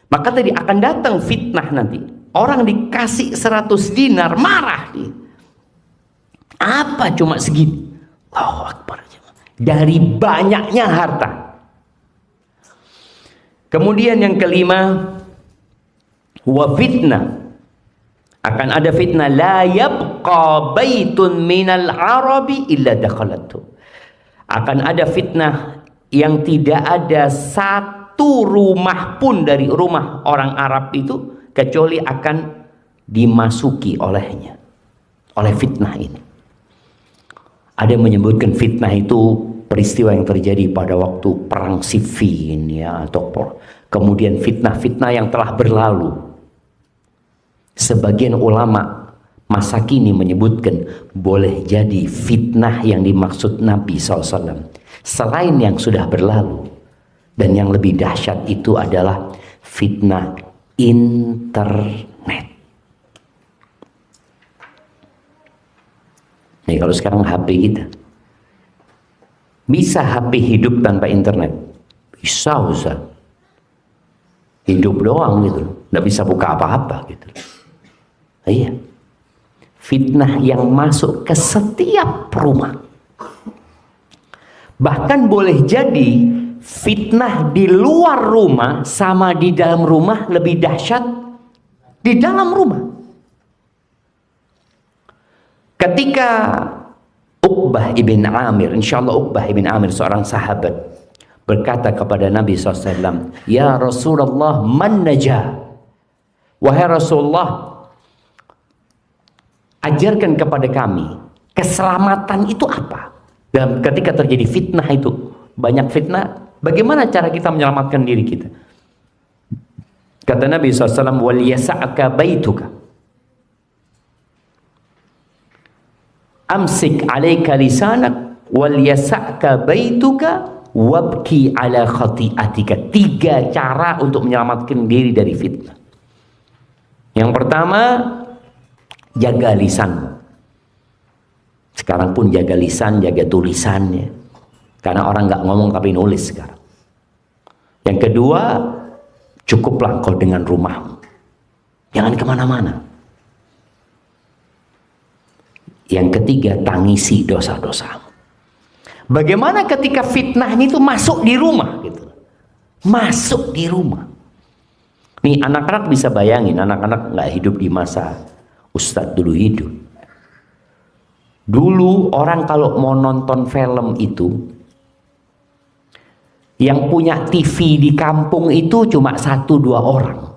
Maka tadi akan datang fitnah nanti. Orang dikasih 100 dinar marah dia. Apa cuma segini? Allahu Akbar. Dari banyaknya harta. Kemudian yang kelima, wa fitnah. Akan ada fitnah, la yabqa baitun minal arabi illa dakhalatu. Akan ada fitnah yang tidak ada satu rumah pun dari rumah orang Arab itu kecuali akan dimasuki olehnya, oleh fitnah ini. Ada yang menyebutkan fitnah itu peristiwa yang terjadi pada waktu perang Siffin, ya, atau kemudian fitnah-fitnah yang telah berlalu. Sebagian ulama masa kini menyebutkan boleh jadi fitnah yang dimaksud Nabi SAW selain yang sudah berlalu, dan yang lebih dahsyat itu adalah fitnah internet. Nih, kalau sekarang HP kita, bisa HP hidup tanpa internet? Bisa, Ustaz. Hidup doang gitu, nggak bisa buka apa-apa gitu. Iya. Fitnah yang masuk ke setiap rumah. Bahkan boleh jadi fitnah di luar rumah sama di dalam rumah lebih dahsyat di dalam rumah. Ketika Uqbah ibn Amir, insyaallah Uqbah ibn Amir seorang sahabat, berkata kepada Nabi SAW, "Ya Rasulullah, man najah?" Wahai Rasulullah, ajarkan kepada kami keselamatan itu apa? Dan ketika terjadi fitnah itu, banyak fitnah, bagaimana cara kita menyelamatkan diri kita? Kata Nabi SAW, "Wal yasa'ka baituka." Amsik alaika lisanak wal yasa'ka baituka wabki ala khati'atika. 3 cara untuk menyelamatkan diri dari fitnah. Yang pertama, jaga lisanmu. Sekarang pun jaga lisan, jaga tulisannya. Karena orang nggak ngomong tapi nulis sekarang. Yang kedua, cukuplah kau dengan rumahmu. Jangan kemana-mana. Yang ketiga, tangisi dosa-dosamu. Bagaimana ketika fitnahnya itu masuk di rumah gitu. Masuk di rumah. Nih, anak-anak bisa bayangin, anak-anak nggak hidup di masa Ustadz dulu hidup. Dulu orang kalau mau nonton film itu, yang punya TV di kampung itu cuma 1-2 orang.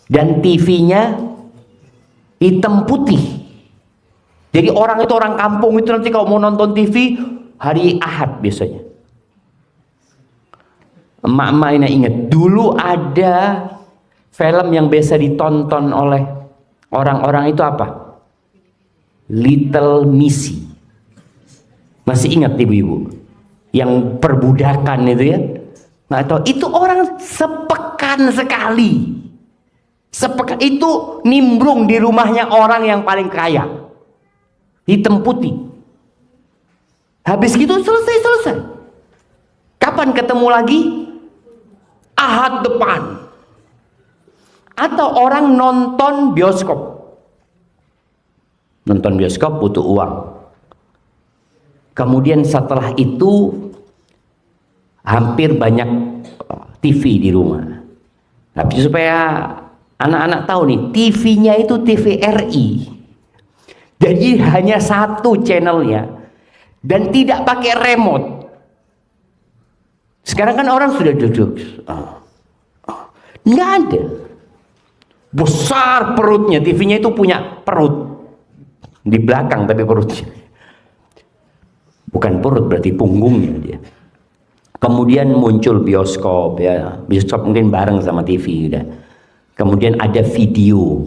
Dan TV-nya hitam putih. Jadi orang itu, orang kampung itu nanti kalau mau nonton TV hari Ahad biasanya. Emak-emak ini ingat, dulu ada film yang biasa ditonton oleh orang-orang itu apa? Little Missy. Masih ingat ibu-ibu? Yang perbudakan itu ya? Nggak tahu, itu orang sepekan sekali. Sepekan itu nimbrung di rumahnya orang yang paling kaya. Hitam putih. Habis gitu selesai. Kapan ketemu lagi? Ahad depan. Atau orang nonton bioskop. Nonton bioskop butuh uang. Kemudian setelah itu hampir banyak TV di rumah. Tapi supaya anak-anak tahu nih, TV-nya itu TVRI. Jadi hanya satu channelnya dan tidak pakai remote. Sekarang kan orang sudah duduk, nggak ada. Besar perutnya, TV-nya itu punya perut di belakang, tapi perutnya bukan perut, berarti punggungnya dia. Kemudian muncul bioskop ya, bioskop mungkin bareng sama TV udah. Kemudian ada video,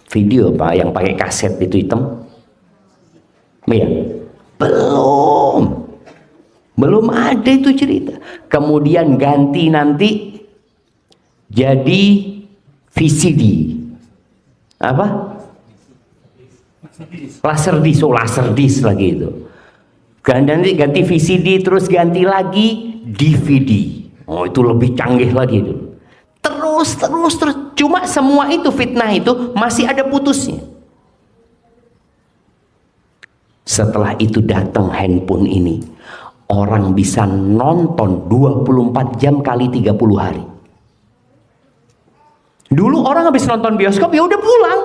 video apa yang pakai kaset itu hitam, ya belum ada itu cerita. Kemudian ganti nanti jadi VCD, apa? Laserdisc lagi itu. Nanti ganti VCD, terus ganti lagi DVD. Oh, itu lebih canggih lagi itu. Terus. Cuma semua itu fitnah itu masih ada putusnya. Setelah itu datang handphone ini. Orang bisa nonton 24 jam kali 30 hari. Dulu orang habis nonton bioskop ya udah pulang.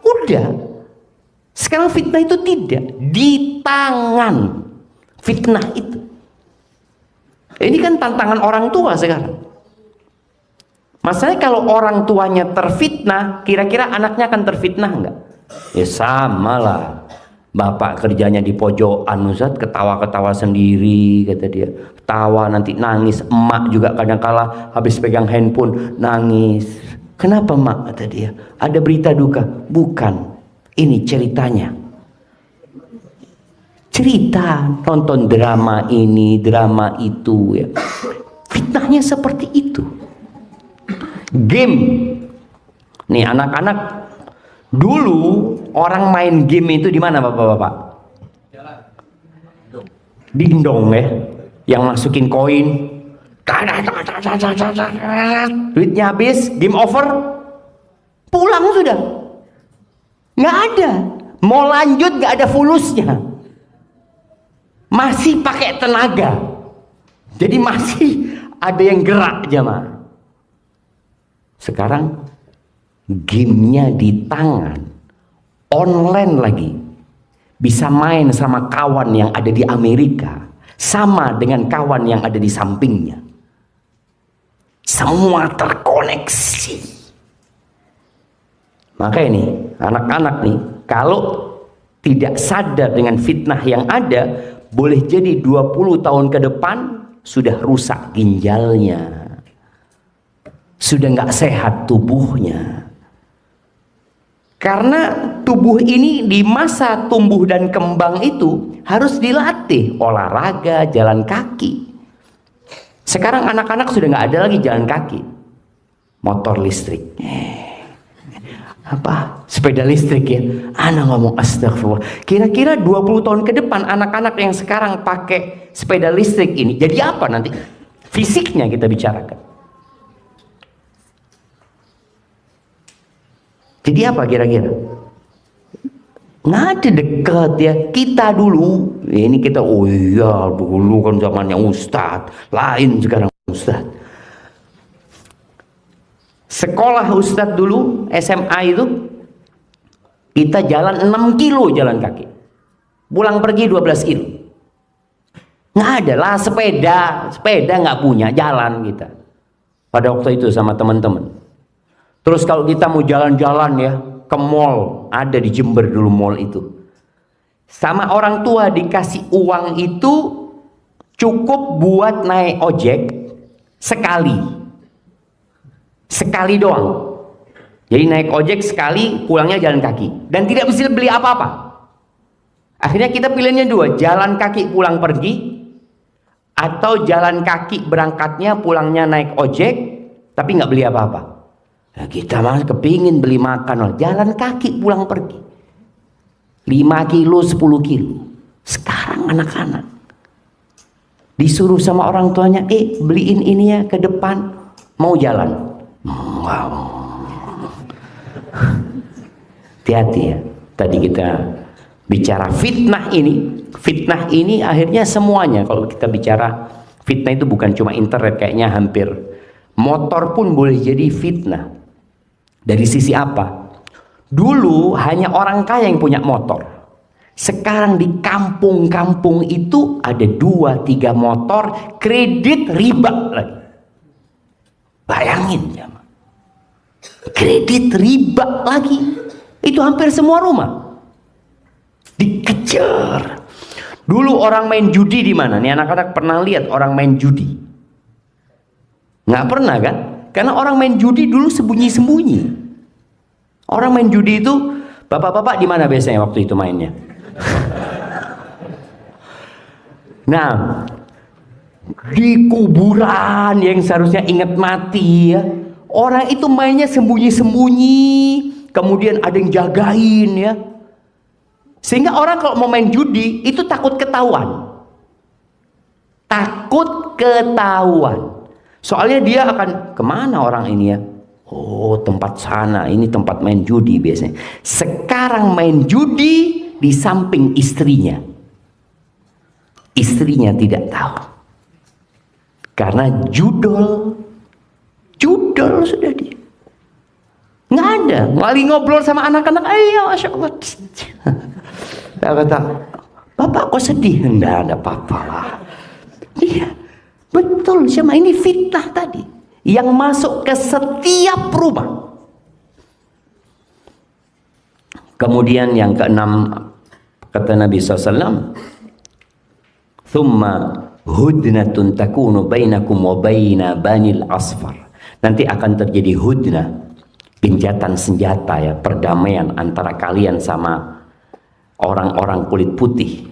Udah. Sekarang fitnah itu tidak. Di tangan fitnah itu. Ini kan tantangan orang tua sekarang. Masalahnya kalau orang tuanya terfitnah, kira-kira anaknya akan terfitnah enggak? Ya sama lah. Bapak kerjanya di pojokan, Ustaz, ketawa-ketawa sendiri, kata dia. Ketawa nanti nangis. Emak juga kadang-kala habis pegang handphone nangis. Kenapa mak? Kata dia. Ada berita duka? Bukan. Ini ceritanya. Cerita, nonton drama ini, drama itu ya. Fitnahnya seperti itu. Game. Nih anak-anak, dulu orang main game itu di mana Bapak-bapak? Dingdong ya. Yang masukin koin. Duitnya habis, game over. Pulang sudah. Nggak ada. Mau lanjut nggak ada fulusnya. Masih pakai tenaga. Jadi masih ada yang gerak jemaah. Sekarang gamenya di tangan, online lagi. Bisa main sama kawan yang ada di Amerika, sama dengan kawan yang ada di sampingnya. Semua terkoneksi. Maka ini anak-anak nih, kalau tidak sadar dengan fitnah yang ada, boleh jadi 20 tahun ke depan sudah rusak ginjalnya. Sudah nggak sehat tubuhnya. Karena tubuh ini di masa tumbuh dan kembang itu harus dilatih olahraga, jalan kaki. Sekarang anak-anak sudah nggak ada lagi jalan kaki. Motor listrik. Apa? Sepeda listrik ya. Anak ngomong astagfirullah. Kira-kira 20 tahun ke depan anak-anak yang sekarang pakai sepeda listrik ini jadi apa nanti? Fisiknya kita bicarakan. Jadi apa kira-kira? Nggak ada dekat ya. Kita dulu, ini kita, oh iya dulu kan zamannya Ustadz, lain sekarang Ustadz. Sekolah Ustadz dulu, SMA itu, kita jalan 6 kilo jalan kaki. Pulang pergi 12 kilo. Nggak ada lah sepeda nggak punya, jalan kita. Pada waktu itu sama teman-teman. Terus kalau kita mau jalan-jalan ya ke mall, ada di Jember dulu mall itu. Sama orang tua dikasih uang itu cukup buat naik ojek sekali doang. Jadi naik ojek sekali, pulangnya jalan kaki dan tidak bisa beli apa-apa. Akhirnya kita pilihannya dua, jalan kaki pulang pergi atau jalan kaki berangkatnya, pulangnya naik ojek tapi nggak beli apa-apa. Nah, kita mah kepingin beli makan, jalan kaki pulang pergi 5 kilo 10 kilo. Sekarang anak-anak disuruh sama orang tuanya, beliin ini ya ke depan, mau jalan. Wow. Hati-hati ya. Tadi kita bicara fitnah ini akhirnya semuanya. Kalau kita bicara fitnah itu bukan cuma internet, kayaknya hampir motor pun boleh jadi fitnah. Dari sisi apa? Dulu hanya orang kaya yang punya motor. Sekarang di kampung-kampung itu ada 2-3 motor, kredit riba lagi. Bayangin ya, kredit riba lagi. Itu hampir semua rumah dikejar. Dulu orang main judi di mana? Nih anak-anak pernah lihat orang main judi? Nggak pernah kan? Karena orang main judi dulu sembunyi-sembunyi. Orang main judi itu, bapak-bapak di mana biasanya waktu itu mainnya? Nah, di kuburan yang seharusnya ingat mati ya, orang itu mainnya sembunyi-sembunyi, kemudian ada yang jagain ya, sehingga orang kalau mau main judi itu takut ketahuan, soalnya dia akan kemana orang ini ya, oh tempat sana, ini tempat main judi biasanya. Sekarang main judi di samping istrinya tidak tahu, karena judol sudah dia. Nggak ada, lagi ngobrol sama anak-anak, ayo Masya Allah. Dia kata, Bapak kok sedih? Nggak ada apa-apa lah. Iya, betul, sama ini fitnah tadi yang masuk ke setiap rumah. Kemudian yang keenam, kata Nabi SAW, thumma hudnatun takunu bainakum wa baina banil asfar. Nanti akan terjadi hudnah, gencatan senjata ya, perdamaian antara kalian sama orang-orang kulit putih,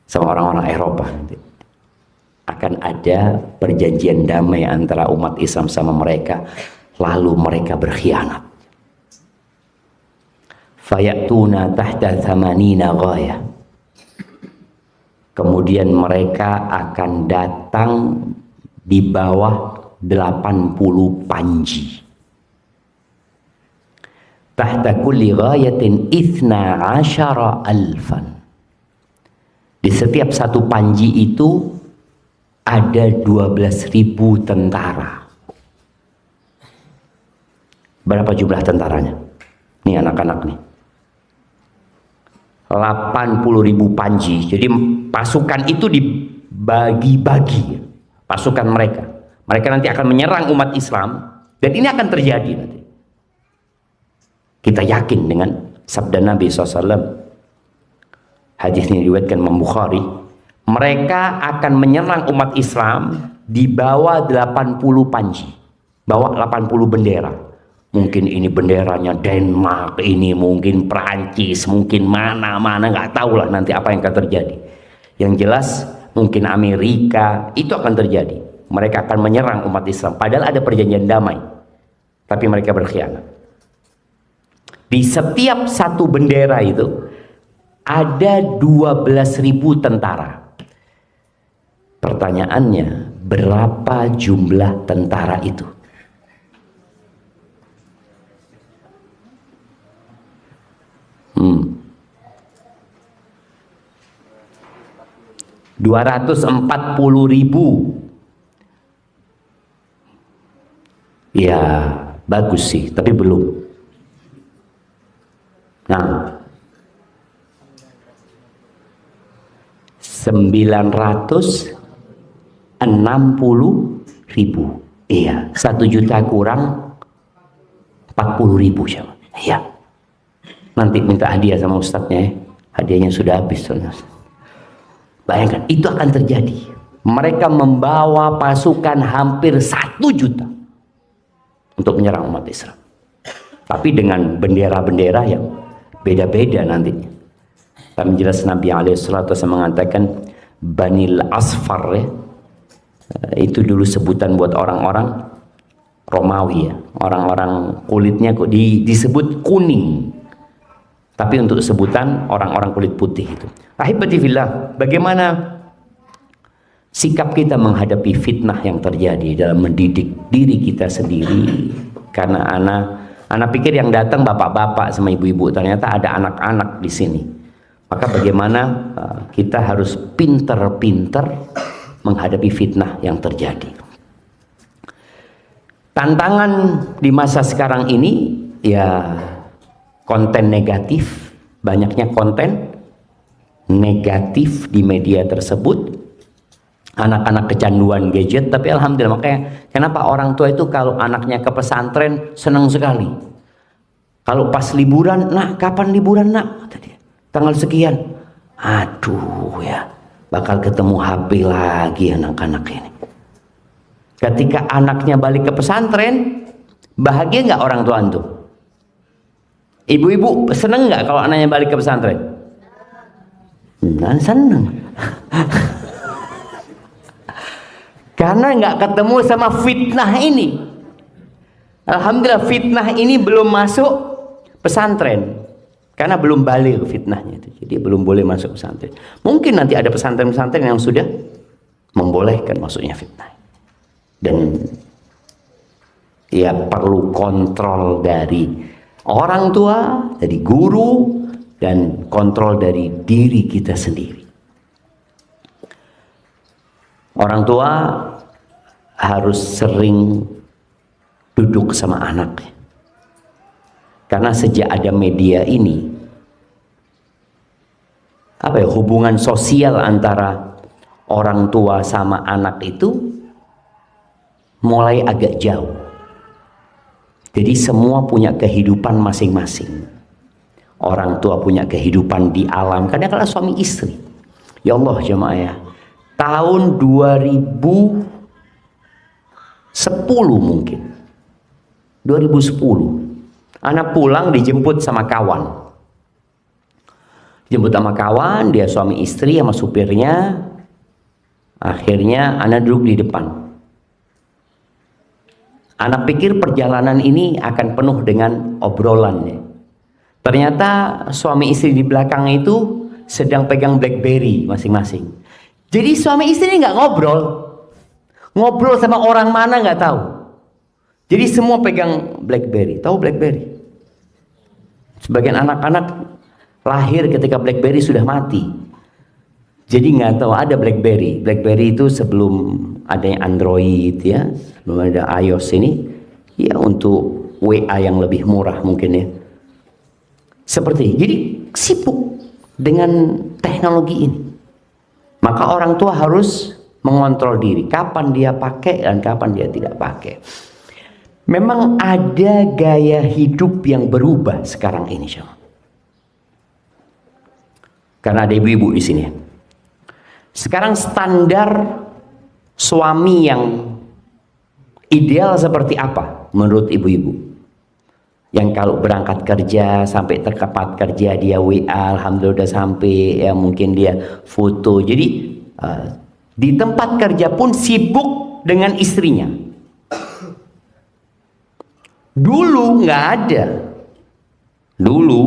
sama orang-orang Eropa. Nanti akan ada perjanjian damai antara umat Islam sama mereka, lalu mereka berkhianat. Fayatuna tahta thamanina ghaya. Kemudian mereka akan datang di bawah 80 panji. Tahta kulli ghayatin 12,000. Di setiap satu panji itu ada 12.000 tentara. Berapa jumlah tentaranya? Nih anak-anak nih. 80.000 panji. Jadi pasukan itu dibagi-bagi, pasukan mereka. Mereka nanti akan menyerang umat Islam, dan ini akan terjadi nanti. Kita yakin dengan sabda Nabi SAW. Hadis ini diriwayatkan Imam Bukhari. Mereka akan menyerang umat Islam di bawah 80 panji, bawa 80 bendera. Mungkin ini benderanya Denmark, ini mungkin Perancis, mungkin mana-mana, nggak tahu lah nanti apa yang akan terjadi. Yang jelas mungkin Amerika, itu akan terjadi. Mereka akan menyerang umat Islam, padahal ada perjanjian damai, tapi mereka berkhianat. Di setiap satu bendera itu ada 12.000 tentara. Pertanyaannya, berapa jumlah tentara itu? 240.000. Ya, bagus sih, tapi belum. Nah, 960.000. Iya, 1 juta kurang 40.000 siapa? Iya. Nanti minta hadiah sama ustadznya ya. Hadiahnya sudah habis. Bayangkan, itu akan terjadi. Mereka membawa pasukan hampir 1 juta untuk menyerang umat Islam. Tapi dengan bendera-bendera yang beda-beda nantinya. Dalam jelas Nabi alaihissalatu mengatakan Banil Asfar ya. Itu dulu sebutan buat orang-orang Romawi ya. Orang-orang kulitnya kok disebut kuning. Tapi untuk sebutan orang-orang kulit putih itu. Ahibati fillah, bagaimana sikap kita menghadapi fitnah yang terjadi dalam mendidik diri kita sendiri? Karena anak pikir yang datang bapak-bapak sama ibu-ibu, ternyata ada anak-anak di sini. Maka bagaimana kita harus pinter-pinter menghadapi fitnah yang terjadi. Tantangan di masa sekarang ini ya konten negatif, banyaknya konten negatif di media tersebut. Anak-anak kecanduan gadget, tapi alhamdulillah, makanya kenapa orang tua itu kalau anaknya ke pesantren senang sekali. Kalau pas liburan, nak kapan liburan nak? Kata dia, tanggal sekian. Aduh ya, bakal ketemu HP lagi anak-anak ini. Ketika anaknya balik ke pesantren, bahagia nggak orang tua itu? Ibu-ibu seneng nggak kalau anaknya balik ke pesantren? Nah, seneng. Karena nggak ketemu sama fitnah ini. Alhamdulillah fitnah ini belum masuk pesantren. Karena belum balik fitnahnya itu. Jadi belum boleh masuk pesantren. Mungkin nanti ada pesantren-pesantren yang sudah membolehkan masuknya fitnah. Dan ya perlu kontrol dari orang tua, dari guru, dan kontrol dari diri kita sendiri. Orang tua harus sering duduk sama anaknya. Karena sejak ada media ini, hubungan sosial antara orang tua sama anak itu mulai agak jauh. Jadi semua punya kehidupan masing-masing. Orang tua punya kehidupan di alam, kadang-kadang suami istri. Ya Allah jemaah ya, tahun 2010 mungkin 2010 anak pulang dijemput sama kawan, dia suami istri sama supirnya. Akhirnya anak duduk di depan. Anak pikir perjalanan ini akan penuh dengan obrolan ya. Ternyata suami istri di belakang itu sedang pegang BlackBerry masing-masing. Jadi suami istri nggak ngobrol sama orang mana nggak tahu. Jadi semua pegang BlackBerry. Tahu BlackBerry? Sebagian anak-anak lahir ketika BlackBerry sudah mati. Jadi nggak tahu ada BlackBerry. BlackBerry itu sebelum adanya Android ya, sebelum ada iOS ini, ya untuk WA yang lebih murah mungkin ya. Seperti jadi sibuk dengan teknologi ini. Maka orang tua harus mengontrol diri, kapan dia pakai dan kapan dia tidak pakai. Memang ada gaya hidup yang berubah sekarang ini, karena ada ibu-ibu di sini. Sekarang standar suami yang ideal seperti apa menurut ibu-ibu? Yang kalau berangkat kerja sampai tempat kerja dia WA, alhamdulillah udah sampai, ya mungkin dia foto. Jadi di tempat kerja pun sibuk dengan istrinya. Dulu nggak ada. Dulu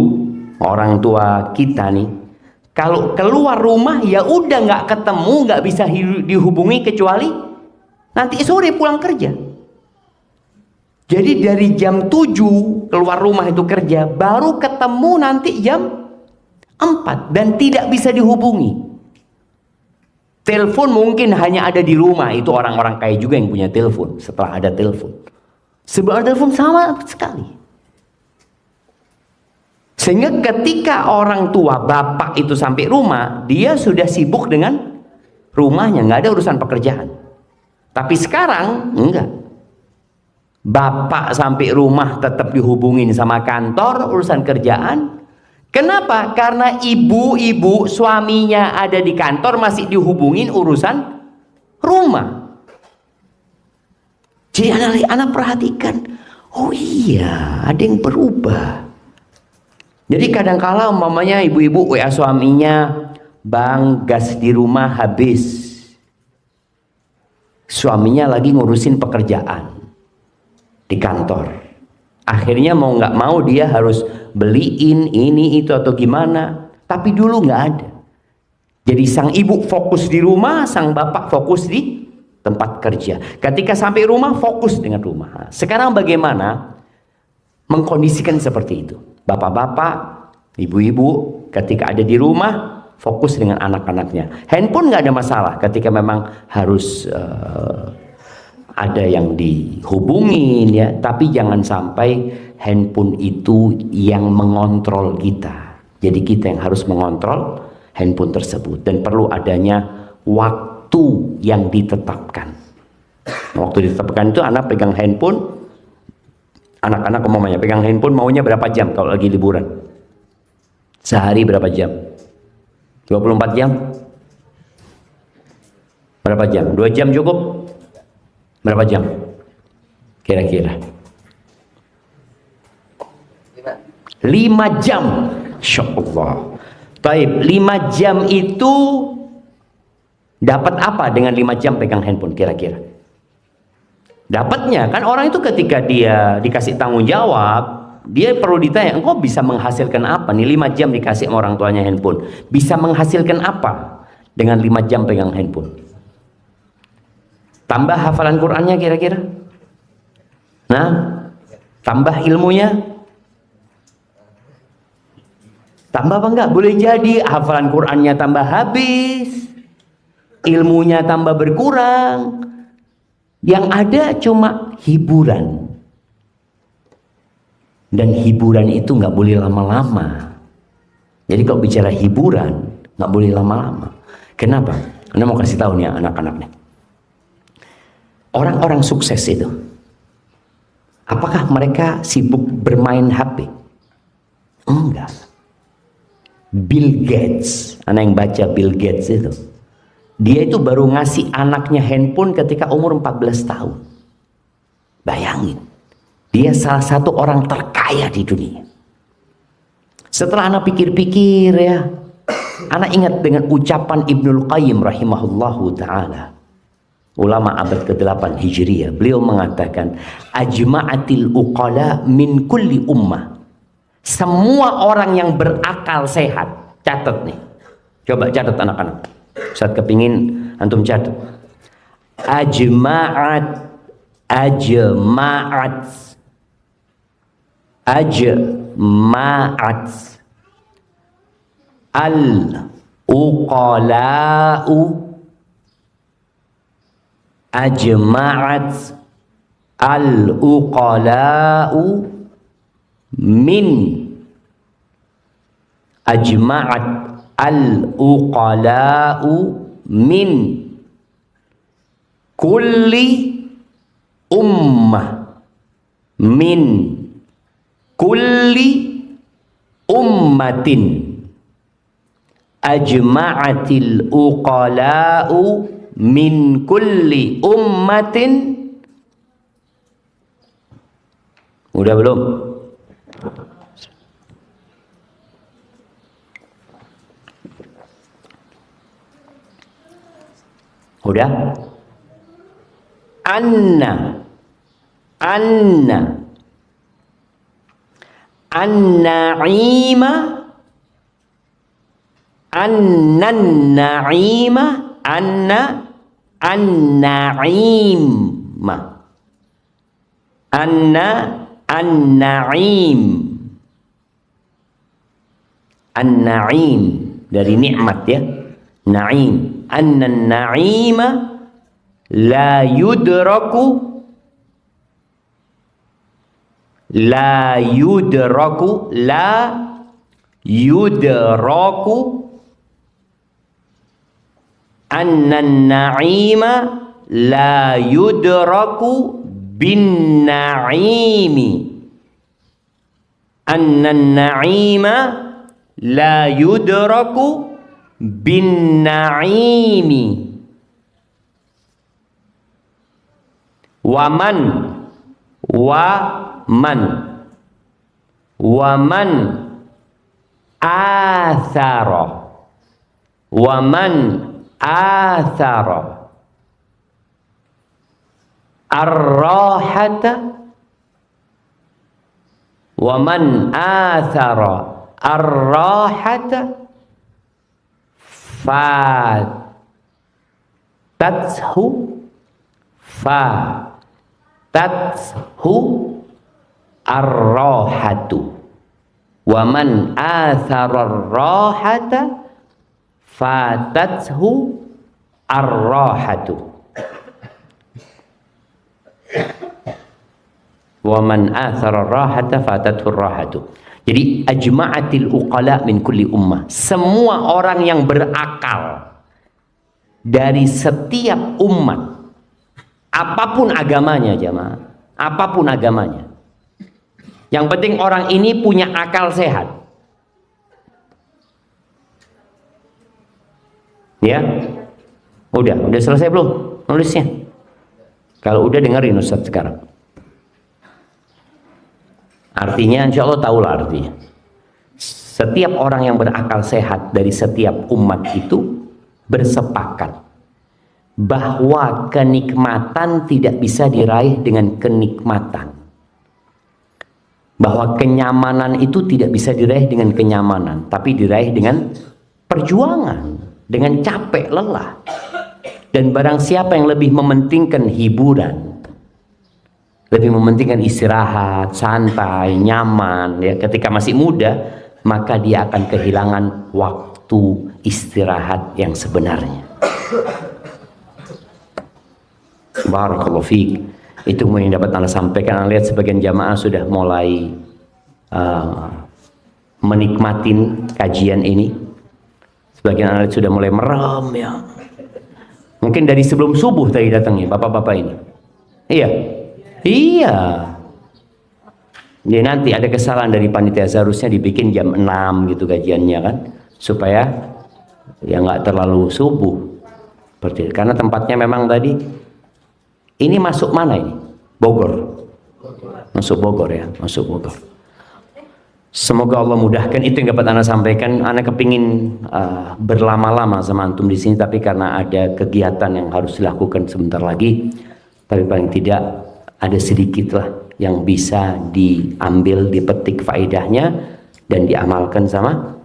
orang tua kita nih, kalau keluar rumah ya udah nggak ketemu, nggak bisa dihubungi kecuali nanti sore pulang kerja. Jadi dari jam 7 keluar rumah itu kerja, baru ketemu nanti jam 4 dan tidak bisa dihubungi. Telepon mungkin hanya ada di rumah, itu orang-orang kaya juga yang punya telepon setelah ada telepon. Sebab telepon sama sekali. Sehingga ketika orang tua bapak itu sampai rumah, dia sudah sibuk dengan rumahnya, nggak ada urusan pekerjaan. Tapi sekarang enggak. Bapak sampai rumah tetap dihubungin sama kantor, urusan kerjaan. Kenapa? Karena ibu-ibu suaminya ada di kantor masih dihubungin urusan rumah. Jadi anak perhatikan, oh iya, ada yang berubah. Jadi kadang-kala umpamanya ibu-ibu WA suaminya, "Bang, gas di rumah habis." Suaminya lagi ngurusin pekerjaan di kantor. Akhirnya mau nggak mau dia harus beliin ini itu atau gimana. Tapi dulu nggak ada. Jadi sang ibu fokus di rumah, sang bapak fokus di tempat kerja. Ketika sampai rumah fokus dengan rumah. Sekarang bagaimana mengkondisikan seperti itu? Bapak-bapak, ibu-ibu ketika ada di rumah fokus dengan anak-anaknya. Handphone nggak ada masalah ketika memang harus ada yang dihubungin ya, tapi jangan sampai handphone itu yang mengontrol kita. Jadi kita yang harus mengontrol handphone tersebut, dan perlu adanya waktu yang ditetapkan. Waktu ditetapkan itu anak pegang handphone, anak-anak umumnya pegang handphone maunya berapa jam kalau lagi liburan? Sehari berapa jam? 24 jam? Berapa jam? 2 jam cukup? Berapa jam? Kira-kira 5 jam. Insyaallah. Baik, 5 jam itu dapat apa dengan 5 jam pegang handphone kira-kira? Dapatnya kan orang itu ketika dia dikasih tanggung jawab, dia perlu ditanya, engkau bisa menghasilkan apa nih 5 jam dikasih sama orang tuanya handphone? Bisa menghasilkan apa dengan 5 jam pegang handphone? Tambah hafalan Qur'annya kira-kira? Nah, tambah ilmunya? Tambah apa enggak? Boleh jadi hafalan Qur'annya tambah habis, ilmunya tambah berkurang. Yang ada cuma hiburan. Dan hiburan itu nggak boleh lama-lama. Jadi kalau bicara hiburan nggak boleh lama-lama. Kenapa? Anda mau kasih tahu nih anak-anak nih. Orang-orang sukses itu, apakah mereka sibuk bermain HP? Enggak. Bill Gates, anak yang baca Bill Gates itu, dia itu baru ngasih anaknya handphone ketika umur 14 tahun. Bayangin, dia salah satu orang terkaya di dunia. Setelah anak pikir-pikir ya, anak ingat dengan ucapan Ibnul Qayyim rahimahullahu ta'ala, ulama abad ke-8 Hijriyah. Beliau mengatakan, ajma'atil uqala min kulli ummah. Semua orang yang berakal sehat, catat nih, coba catat anak-anak, saat kepingin antum catat. Ajma'at al-uqala'u, ajma'at al-uqala'u min, ajma'at al-uqala'u min kulli ummah, min kulli ummatin, ajma'atil uqala'u min kulli ummatin. Udah belum? Udah? Anna an-na'ima, an-na'ima, an-na'ima, an-na'im, an-na'im dari nikmat ya, na'im. An-na'ima la yudraku, la yudraku, la yudraku, an-na'ima la yudraku bin na'imi, an-na'ima la yudraku bin na'imi. Waman athara ar-rahata fatathu ar-rahatu. Waman athara ar-rahata fatathu ar-rahatu. Waman athara ar-rahata fatathu ar-rahatu. Jadi ajma'atil uqala min kulli ummah. Semua orang yang berakal dari setiap umat, apapun agamanya jamaah, apapun agamanya. Yang penting orang ini punya akal sehat. Ya. Udah selesai belum nulisnya? Kalau udah dengerin Ustaz sekarang. Artinya insya Allah tahulah artinya. Setiap orang yang berakal sehat dari setiap umat itu bersepakat bahwa kenikmatan tidak bisa diraih dengan kenikmatan. Bahwa kenyamanan itu tidak bisa diraih dengan kenyamanan, tapi diraih dengan perjuangan, dengan capek, lelah. Dan barang siapa yang lebih mementingkan hiburan, lebih mementingkan istirahat, santai, nyaman, ya ketika masih muda, maka dia akan kehilangan waktu istirahat yang sebenarnya. Barakallahu fiik. Itu yang dapat Anda sampaikan. Anda lihat sebagian jamaah sudah mulai menikmatin kajian ini. Sebagian Anda lihat sudah mulai merem ya. Mungkin dari sebelum subuh tadi datangnya bapak-bapak ini. Iya. Jadi nanti ada kesalahan dari panitia, seharusnya dibikin jam 6 gitu kajiannya kan, supaya ya nggak terlalu subuh. Seperti itu. Karena tempatnya memang tadi ini masuk mana ini? Bogor. Masuk Bogor ya, masuk Bogor. Semoga Allah mudahkan. Itu yang dapat Anda sampaikan. Anda kepingin berlama-lama sama antum di sini, tapi karena ada kegiatan yang harus dilakukan sebentar lagi. Tapi paling tidak ada sedikit lah yang bisa diambil, dipetik faedahnya dan diamalkan sama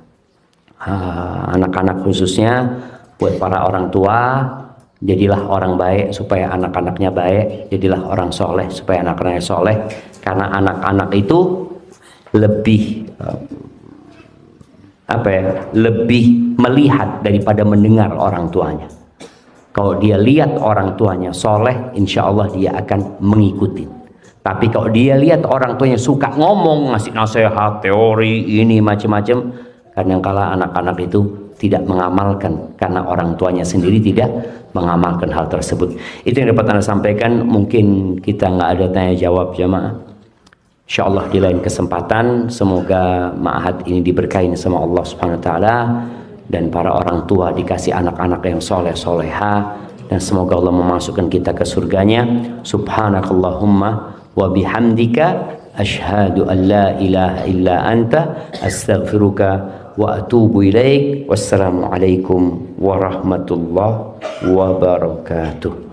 anak-anak, khususnya buat para orang tua. Jadilah orang baik supaya anak-anaknya baik, jadilah orang soleh supaya anak-anaknya soleh. Karena anak-anak itu lebih lebih melihat daripada mendengar orang tuanya. Kalau dia lihat orang tuanya soleh, insya Allah dia akan mengikuti. Tapi kalau dia lihat orang tuanya suka ngomong, ngasih nasihat, teori, ini macam-macam, kadang-kala anak-anak itu tidak mengamalkan karena orang tuanya sendiri tidak mengamalkan hal tersebut. Itu yang dapat Anda sampaikan. Mungkin kita nggak ada tanya jawab jamaah. Insya Allah di lain kesempatan, semoga ma'had ini diberkahi sama Allah Subhanahu Wa Taala, dan para orang tua dikasih anak-anak yang soleh soleha, dan semoga Allah memasukkan kita ke surganya. Subhanakallahumma wa bihamdika asyhadu an la ilaha illa anta astaghfiruka wa atubu ilaik. Wassalamualaikum warahmatullahi wabarakatuh.